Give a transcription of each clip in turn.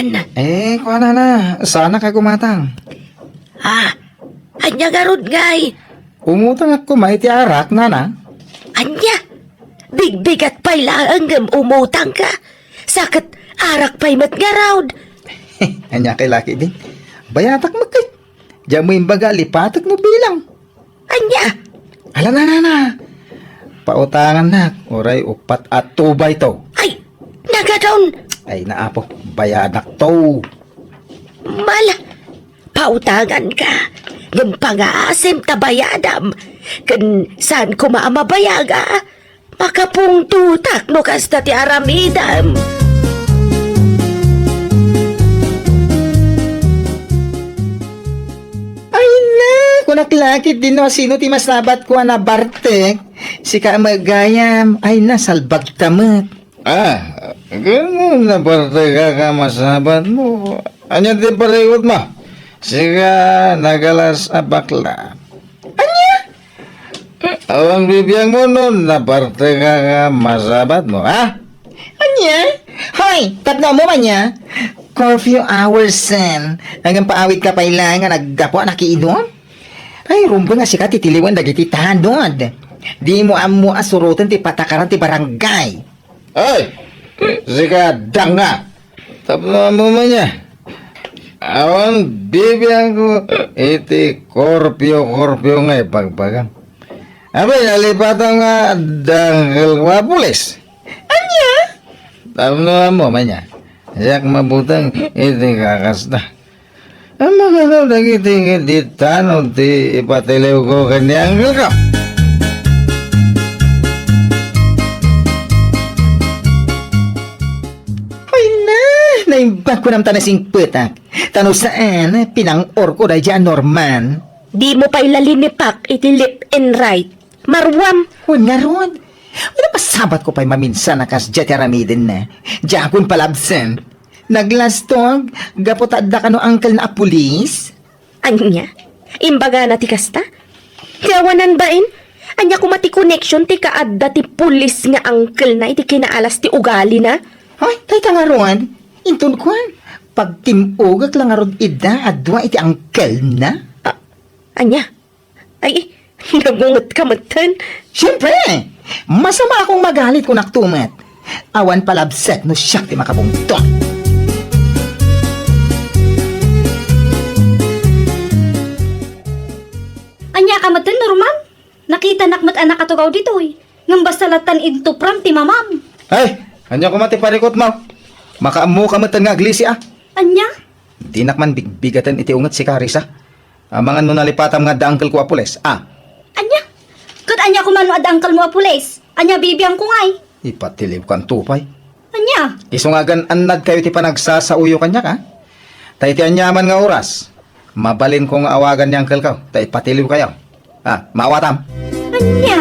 Norman. Kuha na. Sana ka gumatang. Anya garod ngay. Umutang ako may tiarak na. Anya, bigbigat pa'y laang umutang ka. Sakit arak pa'y matgarawd. Anya kay laki din. Bayatak magkay. Diyan mo yung baga, lipatak no bilang. Anya, Ala na. Pautangan na. Oray, upat at tubay to. ay, nagadon. Ay naapo, bayadak to. Mala, pautangan ka. Ng pang-aasim tabayadam. Kan saan ko maamabayaga? Makapung tutak no kasta ti aramidam. Ay na, kunak lakit din no, sino ti masabat ko na bartek. Si Kamagayam, ay na, salbag tamat. Ganun na parte ka masabat mo. Anya di paregot mo? Siga nagalas bakla. Anya? Awang bibiyang mo nun na parte ka masabat mo, ha? Anya? Hoy, tatlo mo man niya. Curfew hours, sen. Hanggang paawit ka pa ilangan, naggapo nakiinom? Ay, rumbo nga siya titiliwan dagiti tanod. Di mo amo asurutan ti patakaran ti barangay. Ay! Siga danga! Tapno mo man niya. Awan bibiyang ko iti korpyo nga ipagpagang. Abay, nalipatan nga dangil wa pulis. Anya? Tapno mo man niya. Siyak mabutang iti kakasta. Ang mga daw nagitingin di tanong ti ipatiliw ko kanyang ka. Hoy na, naimbag ko ng tanasing petak. Tano saan, pinang-or ko dahil dyan, Norman. Di mo pa'y lalinipak iti lip and right. Marwam, Huwag nga ron. Wala pa sabat ko pa'y maminsan na kas dyan tiramidin na. Diyan akong palabsen. Naglastog, gapotad da ka no angkel na pulis. anya, imbaga na ti kasta? Kawanan bain? Anya ko mati connection ti kaadda ti pulis nga uncle na iti kinaalas ti ugali na? Hoy, tay ka nga ron. Intun ko, pag timugag lang nga ron ida, adwa iti angkel na. Anya, ay, nagungot ka matan. Siyempre, masama akong magalit kung naktumat. Awan palabset no siya ti makabungtong. Anya ka matan, Norman? Nakita nakmat anak katugaw dito eh. Ngam basalatan into pram ti mamam. Ay! Anya ko mati parikot mo? Makaamu ka matan nga aglisi Anya? Di nakman bigbigatan iti ungat si Carissa. Amangan no nalipatam nga daangkel ko apules. Anya? Kat anya ko mano ad angkal mo apules. Anya bibiyang ko ngay. Ipatiliw kan tupay. Anya? Isungagan anad kayo ti panagsasauyo kanya ka. Tay ti anyaman nga oras. Mabalin kong awagan ni angkel ka. Tay patiliw kayo. Maawatam. Anya?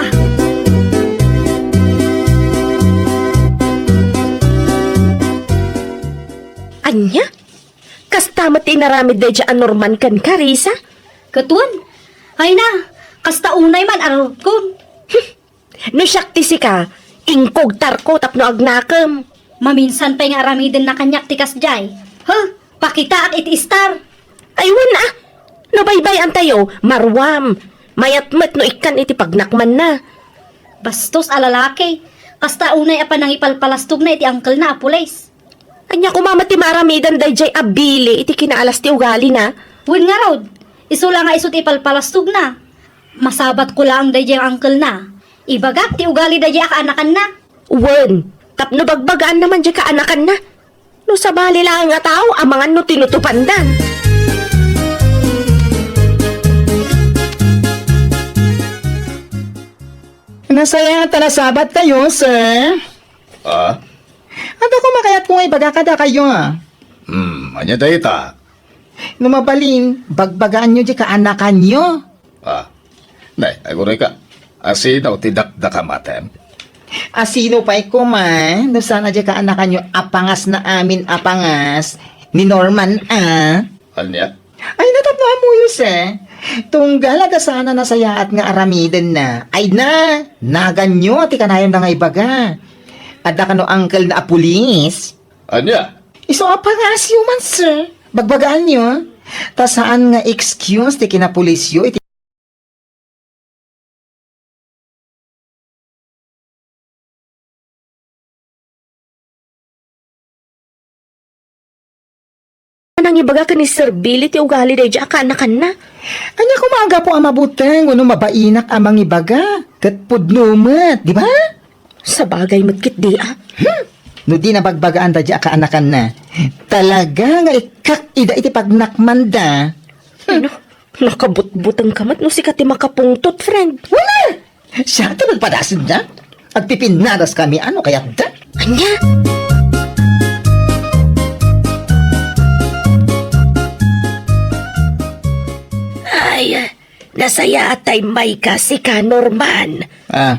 Anya? Kastamat inaramid da dyan Norman kan Carissa? Katuan? Ay na. Kasta unay man arot ko. No syakti si ka, ingkog tarko tapno agnakam. Maminsan pa nga aramidin na kanyak tikas jay. Pakita at iti star. Aywan na. No baybay antayo, marwam. Mayatmat no ikan iti pagnakman na. Bastos alalaki. Kasta unay apa nang ipalpalastog na iti angkal na apules. Anya kumamati maramidan dayjay abili iti kinaalas ti ugali na. Win nga rod. Isula nga isut ipalpalastog na. Masabat ko lang dayjay ang angkal na. Ibagak ti ugali dayjay akaanakan na. Wen, tapno bagbagaan naman dyan kaanakan na. No sabali lang nga tao, amangan no tinutupandan. Nasaya talasabat kayo, sir. At ako makayat kung ibagakada kayo. Anya tayo ta? Numabalin, bagbagaan nyo di kaanakan nyo. Nay, aguray ka. Asi daw tidakda ka matem. Sino pa'y kuman? No sana di kaanakan nyo apangas na amin apangas. Ni Norman, Anya? Ay, natapno mo yun, sir. Tunggal aga sana nasayaat nga aramiden na. Ay na, naganyo, ti kanayam na nga ibaga. Ada ka no uncle na apulis. Anya? Iso apa nga siyo man, sir. Bagbagaan niyo. Ta saan nga excuse ti kinapulisyo iti Anang ibaga ka ni Sir Billy ti ugali day dya kanakan na. Anya kumaga po ang mabuteng, uno mabainak amang ibaga. Kat pudnumat, di ba? Sa bagay matkit di ah. No di na bagbagaan da dya kaanakan na. Talaga nga ikak-ida iti pagnakman da. Ano? Nakabutbutang kamat no si kati makapungtot, friend. Wala! Siya ito nagpadasin na. Agpipinadas kami, ano kaya da? Anya? Ay, nasaya atay may kasi ka, Norman. Ah,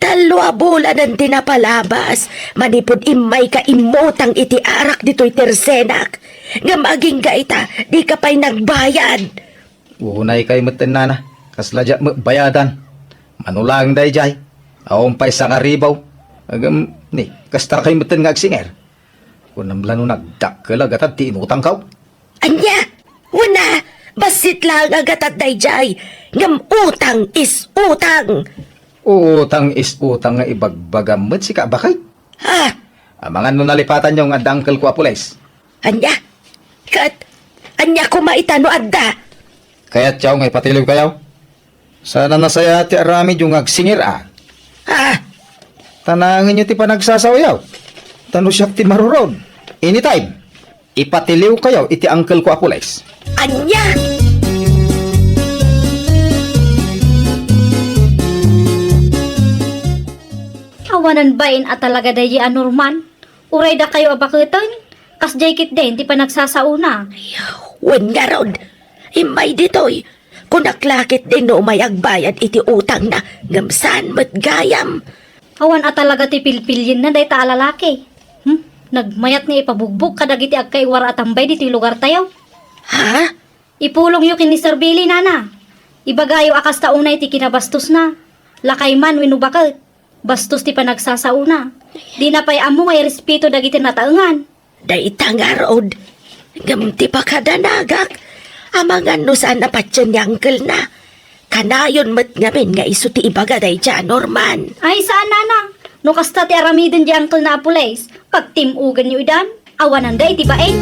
Talwa bulan ang tinapalabas. Manipod imay ka imotang iti arak dito'y tersenak. Nga maging gaita, di ka pa'y nagbayad. unay kay meten nana. Kasladya bayadan. Manulang day jay. Aompay sa karibaw. Agam, ni, kasta kay meten nga agsinger. Kunam lano nagdakkelag at tinutang kaw. Anya, wala, basit lang agatat dayjay. Ngam utang is utang. Utang is utang nga ibagbagamot si kabakay. Ha? Amangan no nalipatan yung adangkel ko apules. Anya, anya ko maitano adda. Kaya tiyaw ngay patiliw kayaw. Sana nasaya ti arami yung agsingir ah. Ha? Tanangin nyo ti panagsasawayaw. Tano siya ti marurod. Anytime, ipatiliw kayaw iti uncle ko apules. Anya? Awanan bain at talaga dayi anorman. Uray da kayo abakutan. Kas jaykit din, ti pa nagsasauna. Wen nga rod, imay ditoy. Kung naklakit din no may agbayad iti utang na ngamsan mat gayam. Awan at talaga ti pilpilyin na day ta alalaki. Nagmayat nga ipabugbog kadagiti agkay wara atambay diti lugar tayo. Ha? Ipulong yu kini Sir Billy, nana. Ibagayo akas taunay ti kinabastos na. Lakay man winubakal. Bastos ti panagsasauna. Di na pa'y amo ngay respeto dagiti nataengan. Daita nga rod. Gamti pa kadanagak. Amangan no saan napatyan ni uncle na. Kanayon mat ngamin nga iso ti ibaga day dyan, Norman. Ay, saan, nana? No kasta ti aramiden di uncle na apules. Pag timugan yu idan, awanan da iti baen.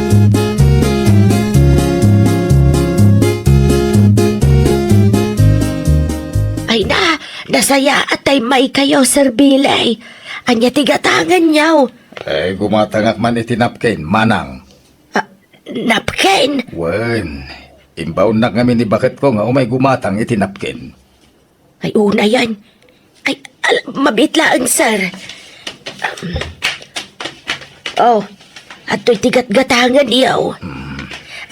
Ay na, nasaya at ay may kayo, Sir Billy. Anya tigatangan niyaw. Eh, gumatangak man iti napkin, manang. Napkin. Wen, imbaw na kami ni bakit ko nga umay gumatang iti napkin. Ay, una yan. Ay, mabitlaan, sir. At to'y tigat-gatangan iyaw.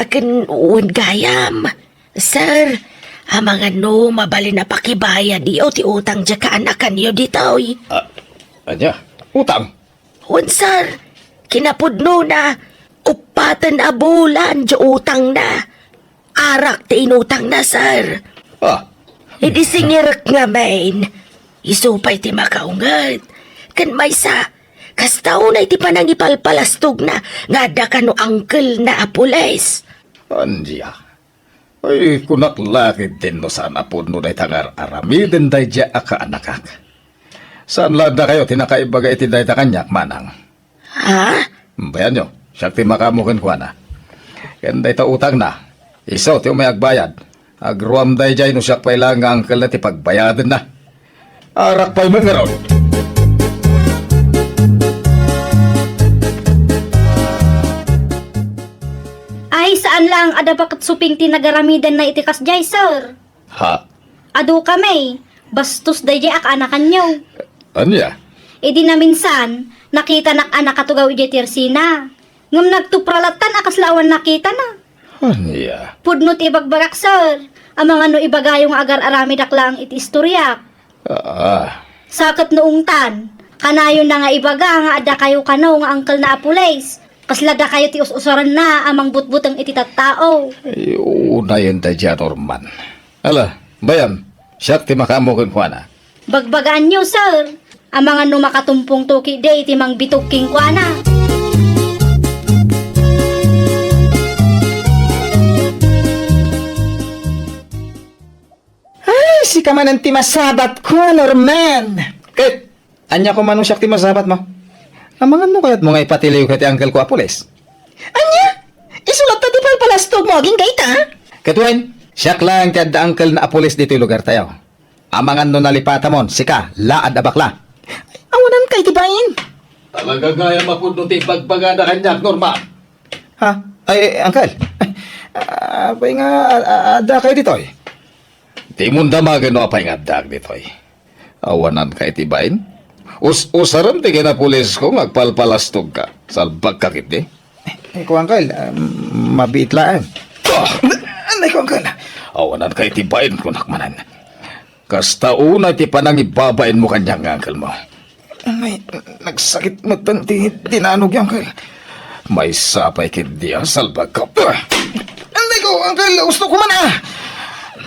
Akin, uwan gayam. Sir, amang ano, mabali na pakibayad iyaw, ti utang dya kaanakan iyaw ditoy. Anya, utang. Uwan, sir, kinapudno na, upatan na bulan, dya utang na. Arak ti inutang na, sir. Hindi singirak nga, main. Isupay ti makaungat. Kan may sa, kastaw na iti panang ipalpalastog na, nga da ka no uncle na apules. Anya. Ay, kunaklakid din no sana po no day tangar aramiden day dya aka anakak. Saan lada kayo tinakaibaga iti day takanyak, manang? Ha? Bayan nyo, siya ti makamukin ko na. Yan day ta utang na. Iso ti umay agbayad. Agruam day jay no siya pailang nga angkel na ti pagbayadan na. Arak pa'y mga ron. Ay, saan lang ada bakat suping tinagaramidan na itikas jay, sir? Ha? Ado kami. Bastos day jay ak anakan nyo. Anya? E di na minsan, nakita nak anak katugaw iti tirsina. Ngam nagtupralatan akas lawan nakita na. Anya? Pudno ti ibagbagak, sir. Amang ano ibagayong agar-arami daklang iti istorya. Sakit noong tan. Kanayon na nga ibaga nga ada kayo kanaw nga angkel na apules. Kaslada kayo ti usuran na amang butbutang iti tattao. Ay, una yun day dya, Norman. Ala, bayan, siya ti makamukin ko na. Bagbagaan nyo, sir. Amang ano makatumpong tuki day ti mang bituking kwa na. Si ka man ang timasabat ko, Norman. Kahit, anya ko manong siya ti masabat mo. Amangan mo kaya't mo nga ipatiliw kay ti Uncle ko Apules. Anya? Isulat na di palpalastog mo, aging gaita. Katuin, siya lang ti adda Uncle na Apules dito yung lugar tayo. Amangan no nalipata mon, sika, laad abakla. Awanan kay tibayin. Talaga gaya mapudno ti pagpagada kanyak, Norma. Ha? Ay, Uncle. Apay nga, ada kayo dito eh. Di mo damagan no apay nga adag dito eh. Awanan kay tibayin. Usaram ti kinapulis ko magpalpalastog ka. Salbag kakit eh. Ay ko, Uncle, mabit lang. Anay ko, Uncle. Awanan kay tibayin ko nakmanan. Kasta una ti panangibabain mo kanyang Uncle mo. Ay, nagsakit mo tanti dinanog yung Uncle. May sapay kit diya salbag ka. Anay ko, Uncle, gusto ko man ah.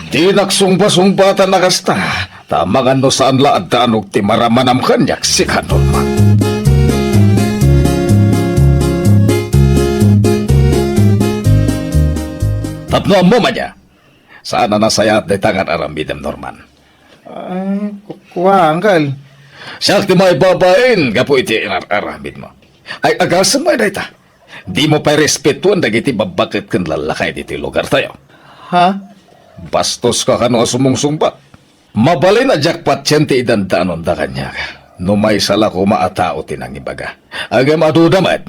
Di nagsumpa-sumpatan na kasta. Tamangan no saan laad tanog ti maramanam kanyak si Kanorman. Tatno mo man niya. Saan na nasayat di tangan arambidem Norman? Ay, kuha, Uncle. Siya ti may babain, gapo iti arambid mo. Ay, agasan mo dita. Di mo pa respetuan dagiti babakit kan lalakay diti lugar tayo. Ha? Bastos ka kano sumungsumpa. Mabalay na jackpot yan ti idantanon da kanya. No may sala ko maatao tinang ibaga. Agam adudamat.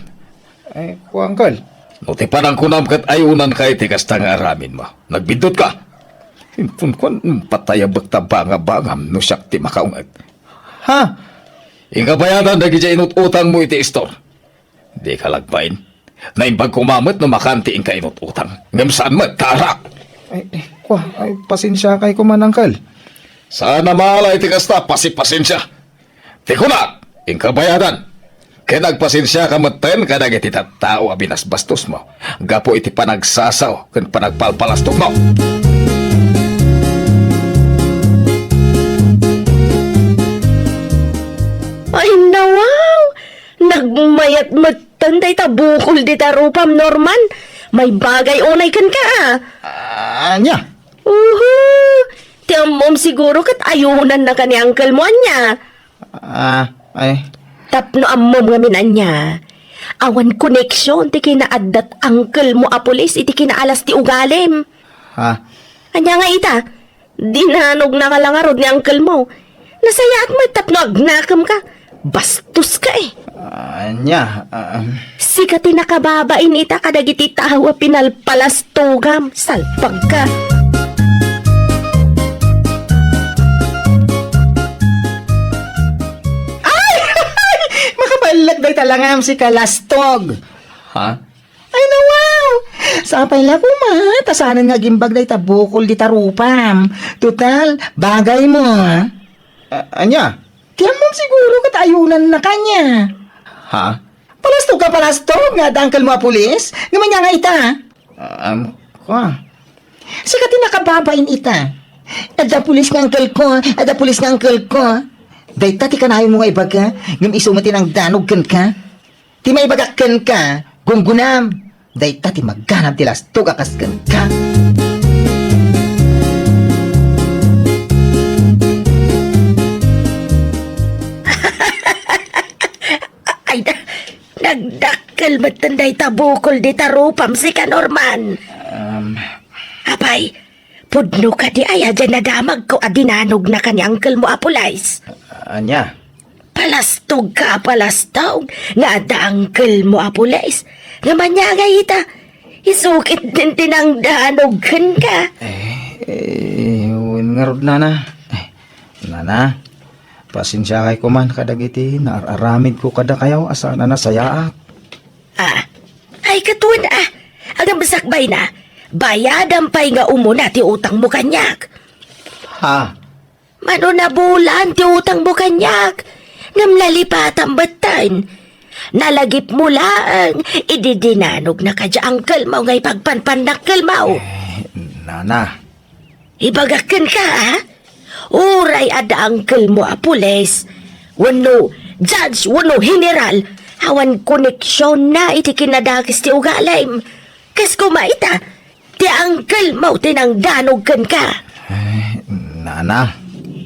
Ay, ko, Uncle. No ti panang kunam kat ayunan kay ti kasta nga aramin mo. Nagbidot ka. Impun ko patayabag tabanga bangam no siyak ti makaungat. Ha? Inga bayadan dagi dya inut-utang mo iti store. Di ka lagpain. Naimbag kumamot no makanti ing ka inut-utang. Ngam saan mo, tarak. Ay, pasensya kay kuman, Uncle. Sana malay ti kasta, pasensya. Ti kuna, ing kabayadan. Kaya nagpasensya ka maten ka nagiti tao abinas bastos mo. Gapo iti panagsasaw, kan panagpalpalastog mo. Ay, nawaw! Nagmayat magtanday tabukol di tarupam, Norman. May bagay unay kan ka, Anya? Tiyang mom siguro kat ayunan na ka ni uncle mo, anya. Ay. Tapno ammom nga minanya. Awan koneksyon ti kinaadat uncle mo apulis iti kinaalas ti ugalim. Ha? Anya nga ita, dinanog na kalangarod ni uncle mo. Nasayaat mo tapno agnakam ka. Bastos ka eh. Anya? Sika tinakababain ita kadagiti tawa pinalpalastugam. Salpag ka. Makabalag day talangam si Kalastog. Ha? Ay, nawaw! Sapay lang ko ma. Tasanan nga gimbag day tabukol di tarupam. Total, bagay mo. Anya? Kaya mo siguro katayunan na kanya. Ha? Palastog ka, palastog nga dangkal mo a pulis. Ngaman nga ita. Sika tinakababain ita. Ada pulis ng uncle ko, ada pulis ng uncle ko. Day tati ka na mo nga ibaga, ngam isumatin ang danog kan ka. Ti may ibagakan ka, gunggunam. Day tati magganam tilas tog akas kan ka. Ay, nagdakkel matanday tabukol di tarupam si Kanorman. Abay, pudno ka di aya dyan nadamag ko adinanog na kanya uncle mo apulais. Anya? Palastog ka, palastog. Nga ada uncle mo apulais. Nga manyagay ita. Isukit din tinang danog ka. Ngarod nana. Nana, pasensya kay kuman kadagiti, naararamid ko kada kayaw asa na nasayaat. Ay katun Agam basakbay na. Bayadan pa'y nga umuna ti utang mo kanyak. Ha? Mano na bulan ti utang mo kanyak. Namlalipat ang batan. Nalagip mo lang. Ididinanog na kadya uncle mo ngay pagpanpanakkel mo. Nana. Ibagakan ka, ha? Uray ada uncle mo apules. Wano judge, wano general. Hawan koneksyon na iti kinadakis ti ugalim. Kas kumaita, ti uncle mo tinang danog kan ka. Nana.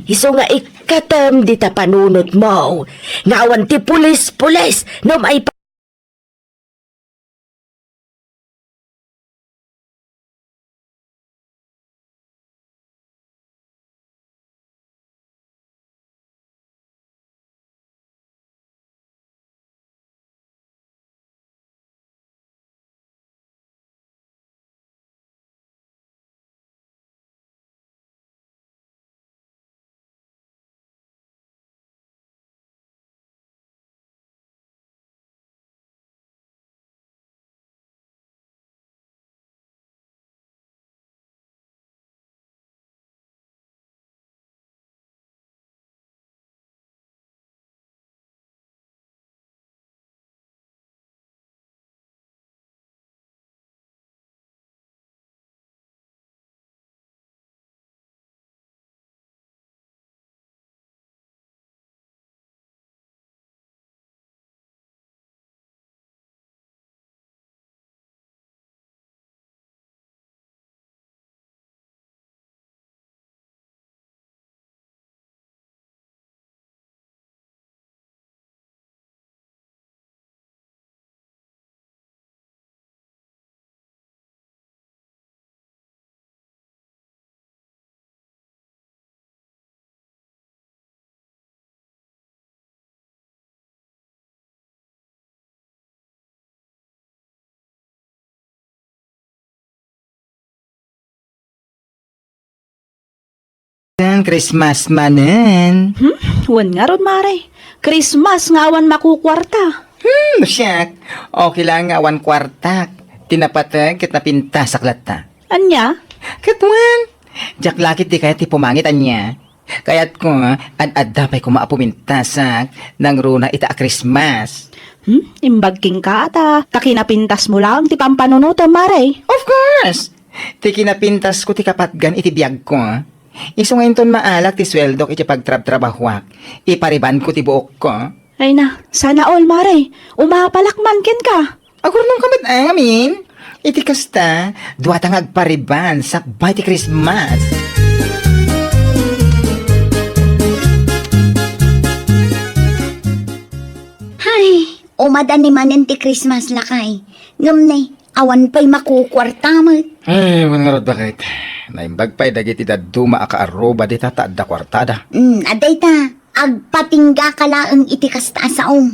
Iso nga ikatam di ta panunot mo. Ngawan ti pulis-pulis no may Christmas manen. Wan nga ron, Mare. Christmas nga awan makukwarta. Siyak. Okay lang nga 1 kwartak. Tinapatag kit napinta sa klata. Anya? Katwan. Jak lakit di kaya ti pumangit anya. Kaya't ko, ad dapay ko maapumintasak nang runa ita a Christmas. Imbag king ka ata. Takinapintas mo lang ti pampanunutan, Mare. Of course! Ti kinapintas ko ti kapatgan iti biyag ko. Iso ngayon ton maalak ti sweldo iti pagtrab-trabahwak. Ipariban ko ti buok ko. Ay na, sana all, Mare. Umapalakman ken ka. Agur nung kamat amin. Iti kasta, duwatang agpariban sakbay ti Christmas. Hay, umadan ni manen ti Christmas lakay. Ngam awan pa'y makukwarta mo. Ay, mangarot bakit? Naimbag pa'y dagiti daduma akaaroba di tataadda kwartada. Aday ta, agpatingga ka laang iti kasta saom.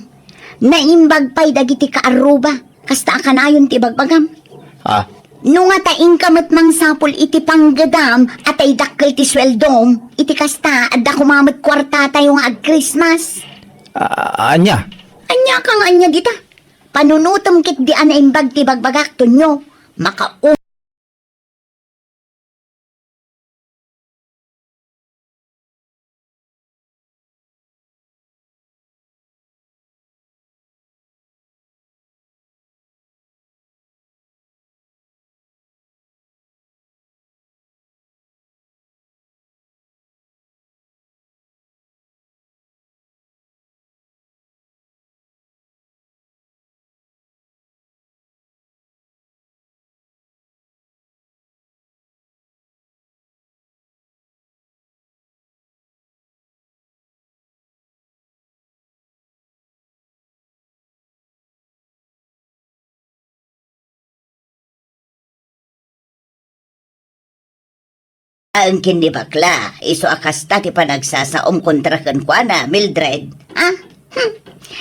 Naimbag pa'y dagiti kaaruba, kasta kanayon ti bagbagam. Ah, Nung atain kamat mang sapol iti panggadam at ay dakkel ti sweldom, iti kasta at da kumamit kwarta tayo nga ag Christmas. anya? Anya kang anya dita. Panunutom kit di anaimbag ti bagbagak to nyo. ang kini bakla, iso akasta ti panagsasaom kontra kan kwa na, Mildred.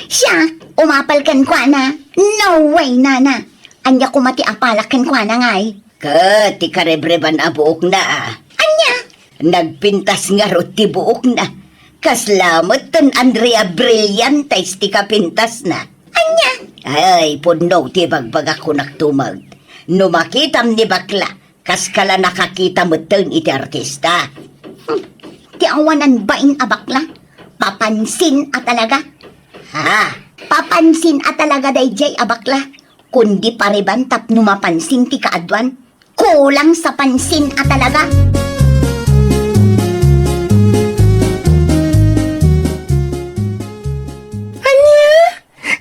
Siya, umapal kan kwa na. No way, nana. Anya kumati apalak kan kwa na ngay. Ka, ti karebreban a buok na Anya? Nagpintas nga ro ti buok na. Kaslamot ton Andrea Brillantes ti kapintas na. Anya? Ay, punno ti bagbag ako naktumag. No makitam ni bakla, kas kala nakakita mo ton iti artista. Ti awanan baing abakla? Papansin at talaga? Ha? Papansin at talaga dayjay abakla? Kundi pariban tapno mapansin ti kaadwan? Kulang sa pansin at talaga?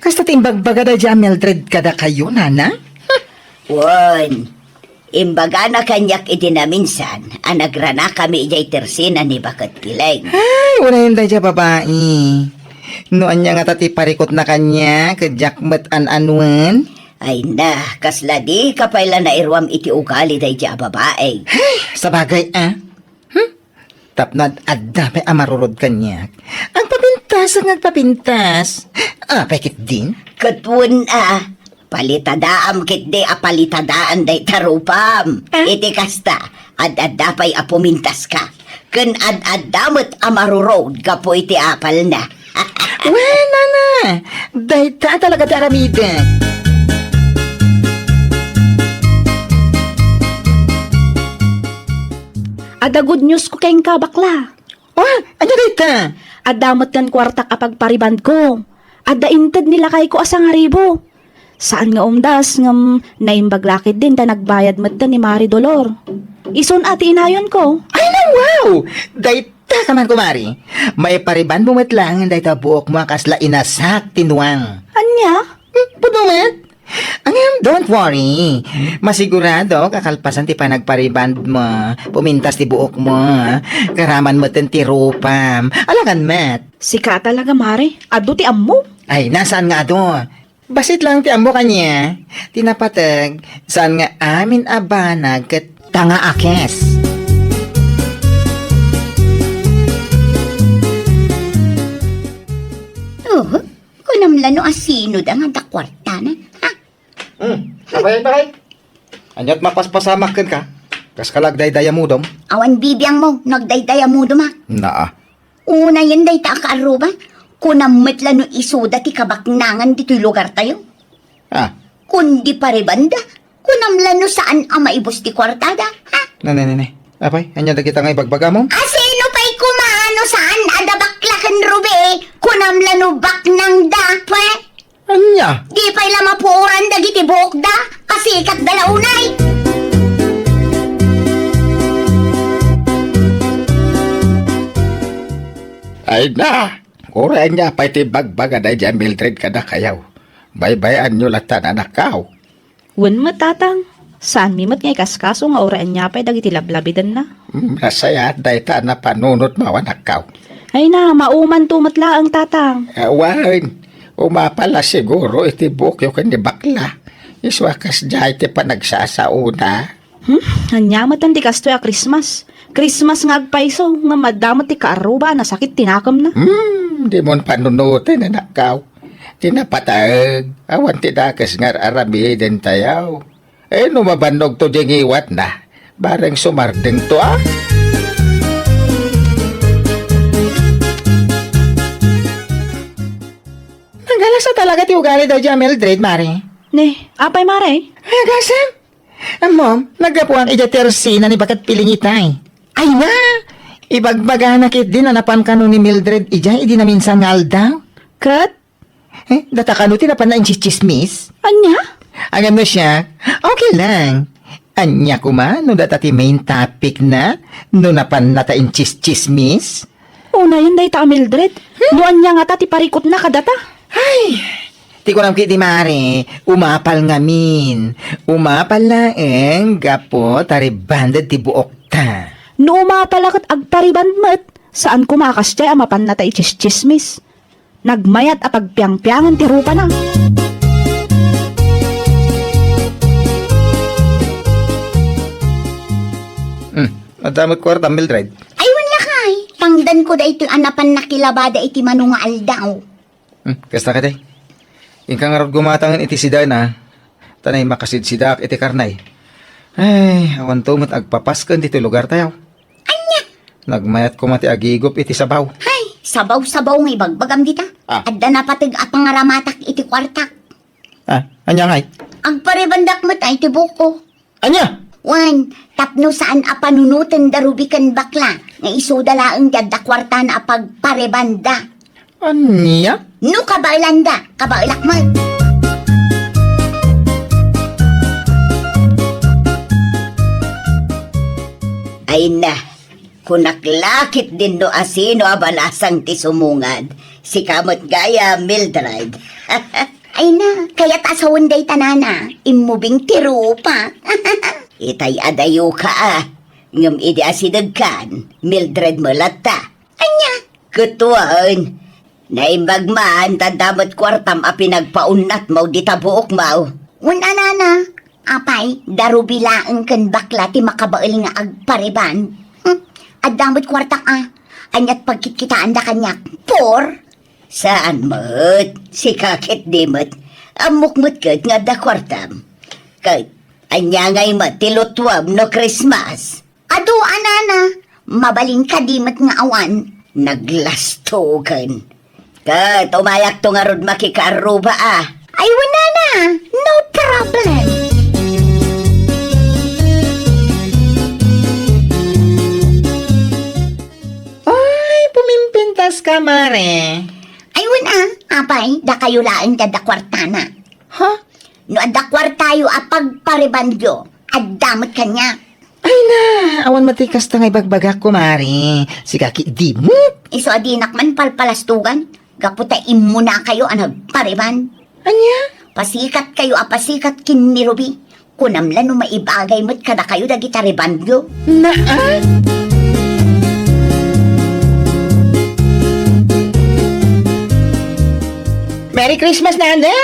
Kasta timbagbaga da dyan, Mildred, kada kayo, nana? Wan, Imbaga na kanyak itinaminsan, anagrana kami ijay tersina ni Bakat Pileng. Ay, wala yun tayo babae. Noon niya nga tati parikot na kanya, kajakmat an-anuan. Ay na, kasla di kapayla na irwam iti ugali day dya babae. Sa bagay, Tapnad at dami amarurod kanya. Ang papintas ang nagpapintas. Pekit din. Katwun palitadaam kit de apalitadaan day tarupam. Iti kasta, ad-ad dapay apumintas ka. Kun ad-ad damot amarurod kapo iti apal na. Wala na. Dahita talaga taramida. Ada good news ko kayong kabakla. Ano dahita? Adamot kan kwarta kapag pariband ko. Ada inted nila kay ko asang haribo. Saan nga umdas ngam naimbaglakid din ta nagbayad madda ni Mari Dolor. Ison ati inayon ko. Ay na, wow! Dahita ka man kumari. May pariban bumatlang dahita buok mo kasla inasak tinuang. Anya? Punumat? Don't worry. Masigurado, kakalpasan ti pa nagpariband mo. Pumintas ti buok mo. Karaman mo ten ti rupam. Alangan, Matt. Sika talaga Mari. Ado ti ammo. Ay, nasaan nga do? Basit lang ti amo kanya. Tinapatag, saan nga amin abanag kat tanga akes. Kunamlano asino da nga dakwarta na. Sabay. Anyat mapaspasamakin ka. Kas kalagday-daya mo dom. Awan bibiyang mo, nagdaydaya mo duma. Naa. Una yan day ta kaaruba. Kunamit lano isuda ti kabaknangan dito'y lugar tayo. Kundi paribanda. Kunamlano saan ang maibos ti kwartada, ha? Nene. Apay, anya da kita nga ibagbaga mo? Asino pa'y kumano saan adabaklakan rube? Kunamlano bak ng dapwe? Anya? Di pa'y lamapuran dagiti buok da, kasi ikat dalaunay. Ay na! Ura nya pa'y ti bagbaga da dyan Mildred kada kayaw. Baybayan nyo lata na nakaw. Wen matatang. Saan mi mat ngay kaskaso nga oraan niya pa'y dagiti lablabidan na. Nasaya dayta na panunot mawa nakaw. Ay na, mauman tumatla ang tatang. Awan, umapala siguro iti bukyo kan ni bakla. Iswakas dya iti panagsasauna. Anyamat ang tikasto ya Christmas. Christmas nga agpaiso, nga madamot ti kaaruba na sakit tinakam na. Di mon panunutin na nakaw. Tinapatag, awan tinakas nga aramidin tayaw. Numabanog to ding iwat na. Barang sumarding to Naggalasa talaga ti ugali daw dyan, Mildred, Mari. Ne, apay Mare? Ay, agasan. Mom, nagapuan ija tersina ni Bakat Piling itay. Ay na! Ibagbaga na kit din anapan kanu ni Mildred ija, idi na minsan nga aldaw. Kat? Data kanu tinapan na inchismis. Anya? Agam na siya, okay lang. Anya kuma, no data ti main topic na, no napan nata inchismis. Una yun day ta Mildred. Nuan niya nga ta ti parikot na kadata. Ay, ti ko nam kiti Mari, umapal ngamin. Umapal laeng, gapo, taribandad ti buok ta. No umapalakat agpariband mat. Saan kumakas jay amapan na ta ichismismis. Nagmayat a pagpiang-piangan ti rupa na. Madamot kwarta, Mildred. Ay, wala kay. Tangdan ko da ito anapan nakilabada iti manunga aldaw. Kasta ka day. Ingkang arot gumatangan iti sida na. Tanay makasidsidak iti karnay. Ay, awan tumot agpapaskan dito lugar tayo. Anya? Nagmayat ko mati agigop iti sabaw. Ay, sabaw-sabaw nga ibagbagam dita. Adda na patig at pangaramatak iti kwartak. Anya ngay? Agparibandak mo tayo iti buko. Anya? Wan, tapno saan apanunutan darubikan bakla. Nga isudalaang dadda kwarta na apagparebanda. Anya? No kabailanda, kabailak mo. Ay na, kunaklakit din no asino abalasang ti sumungad. Si kamot gaya Mildred. Ay na, kaya tasawon day tanana. Imubing tirupa. Itay adayo ka ngam idi asidagkan, Mildred malata. Anya, kutuan. Naimbag man, tandamot kwartam a pinagpaunat mo di tabuok mo. Una na, apay, darubilaan kan bakla ti makabail nga agpariban. At damot kwartak anyat pagkitkitaan da kanyak. Por? Saan mo't? Si kakit di mo't. Amukmut kat nga da kwartam. Kat, anya ngay matilotwam no Christmas. Ado, anana, mabaling ka di mo't nga awan. Naglastogan. Kat, umayak to nga rod makikaruba Ay, wala na. No problem. Ay, pumimpintas ka, Mare. Ay, wala. Apay, da kayo laan da kwartana. Ha? No, da kwartayo pagparibandyo. At damot kanya. Ay na, awan matikas ta nga ibagbagak ko, Mare. Si kaki di mo. Iso adinak man palpalastugan. Gaputa imo na kayo pariban. Anya? Pasikat kayo pasikat kin ni Ruby. Kunamlan no maibagay mo't kada kayo da gitaribandyo. Naa? Merry Christmas, Nana!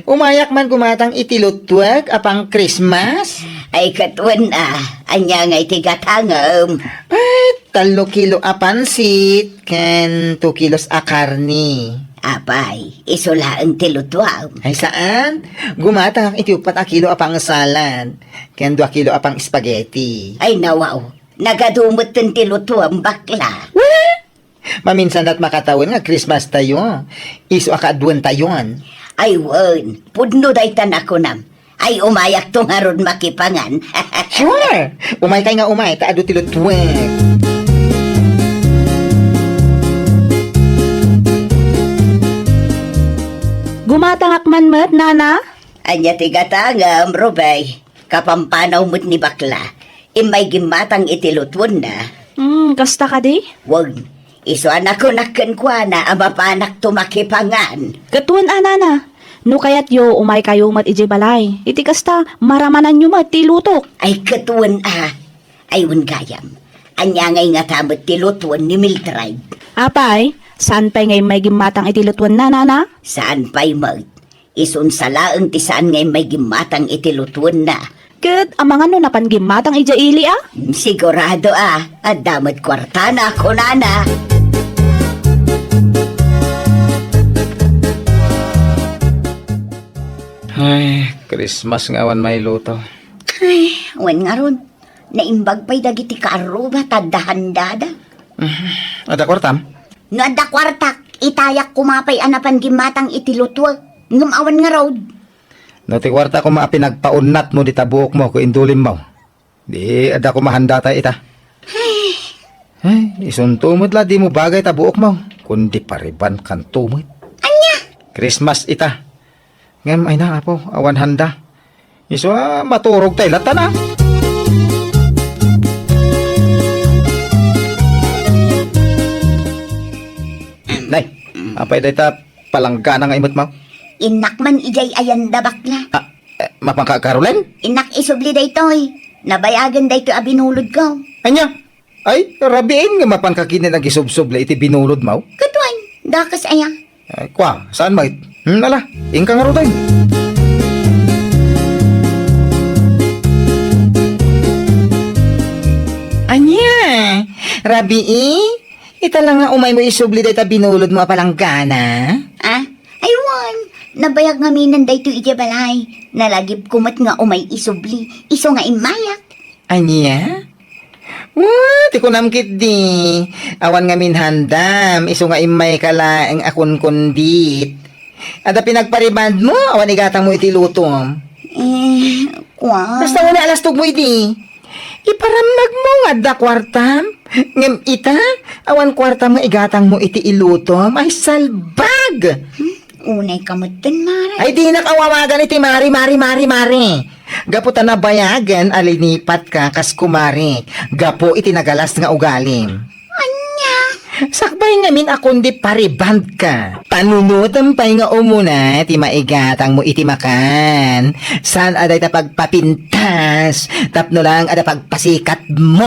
Umayak man kumatang itilutwag apang Christmas. Ay katuan anya nga itigatangam. Ay, 3 kilo a pansit, ken 2 kilos a karni. Apay, isula ang tilutwam. Ay saan? Gumatang ang itiupat a kilo apang salad, ken 2 kilo apang spaghetti. Ay nawaw, nagadumot ng tilutwam bakla. Maminsan dat makatawin nga Christmas tayo. Iso akaadwan tayon. Ay wan, pudno day tanako nam. Ay umayak to nga ron makipangan. Sure! Umay kay nga umay, taado tilutwag. Gumatangak man mat, nana? Anya tigatangam, Robay. Kapampanaw mo't ni bakla. Imay gimatang itilutwon na. Kasta ka di? Wag, iso anak ko nakenkwana ang mapanak tumakipangan. Katuan nana. No kayat yo, umay kayo mat ije balay. Iti kasta, maramanan nyo mat, tilutok. Ay katuan Ayun gayam. Anya ngay nga tamot tilutwon ni Mildred. Apay, saan pa'y ngay may gimatang itilutuan na, nana? Saan pa'y mag? Isun salaang ti saan ngay may gimatang itilutwon na. Kat, amang ano napan gimatang ija ili Sigurado at damot kwartana ko nana. Ay, Christmas nga wan may luto. Ay, wan nga ron. Naimbag pa'y dagiti kaaruba tadahandada. Ada kwartam? No adda kwartak, itayak kumapay anapan gimatang itilutwag. Ngumawan nga road. No ti kwarta ko pinagpaunat mo di tabuok mo ko indulim mo. Di ada ko mahanda ta ita. Ay, isuntumod la di mo bagay tabuok mo. Kundi pariban kan tumod. Anya? Christmas ita. Ngem ay na apo, awan handa. Iso maturog tayo lata na. Nay, apay data palanggana nga imot mo? Inak man ijay ayanda bakla. Mapangka Caroline? Inak isubli daytoy. Nabayagan dayto abinulod ko. Anya? Ay, rabiin nga mapangkakinin ang isubsubla iti binulod mo? Katuan, dakas aya. Ay, kwa, saan mo? Ala, ingka nga rutay. Anya? Rabi ita lang nga umay mo isubli dayta binulod mo apalanggana. Aywan, nabayag nga minan dayto ijabalay. Nalagip kumat nga umay isubli. Iso nga imayak. Anya? Ti ko namkit di. Awan nga minhandam. Iso nga imay kalaeng akon kundit. Ada pinagpariband mo, awan igatang mo iti lutom. Kwa? Basta wala alastog mo iti. Iparamag mo nga da kwartam. Ngem ita, awan kwartam nga igatang mo iti ilutom. Ay salbag! Unay kamutan, Mara. Ay di nakawawagan iti mari. Gaputan na bayagan, alinipat ka kas kumari. Gapo iti nagalas nga ugalim. Anya? Sakbay ngamin akong di pariband ka. Panunutan pa'y nga umuna, ti maigatang mo iti makan. San aday ta pagpapintas, tapno lang ada pagpasikat mo.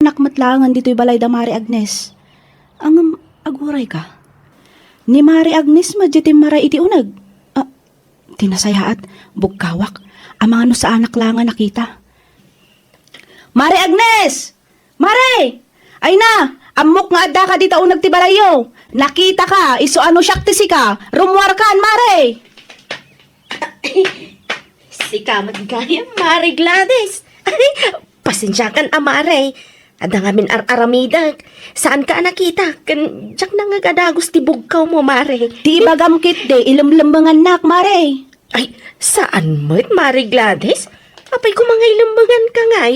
Nakmatlangan dito'y balay da Mari Agnes. Ang aguray ka. Ni Mari Agnes madyatim maray iti unag. Tinasayaat, bugkawak, amang ano sa anak langan nakita. Mari Agnes! Mari! Ay na! Amok nga adda ka dito unag ti balayo. Nakita ka, iso ano syaktisi ka. Rumwar kan, Mari! Si kamat gaya, Mari Gladys. Ay, pasensya kan, Amare. Ada ngamin aramidag. Saan ka nakita? Kan, jak na nga gadagos ti bugkaw mo, Mare. Di bagam kit de, ilamlambangan nak, Mari. Ay, saan mo't, Mari Gladys? Apay ko mga ilambangan ka ngay.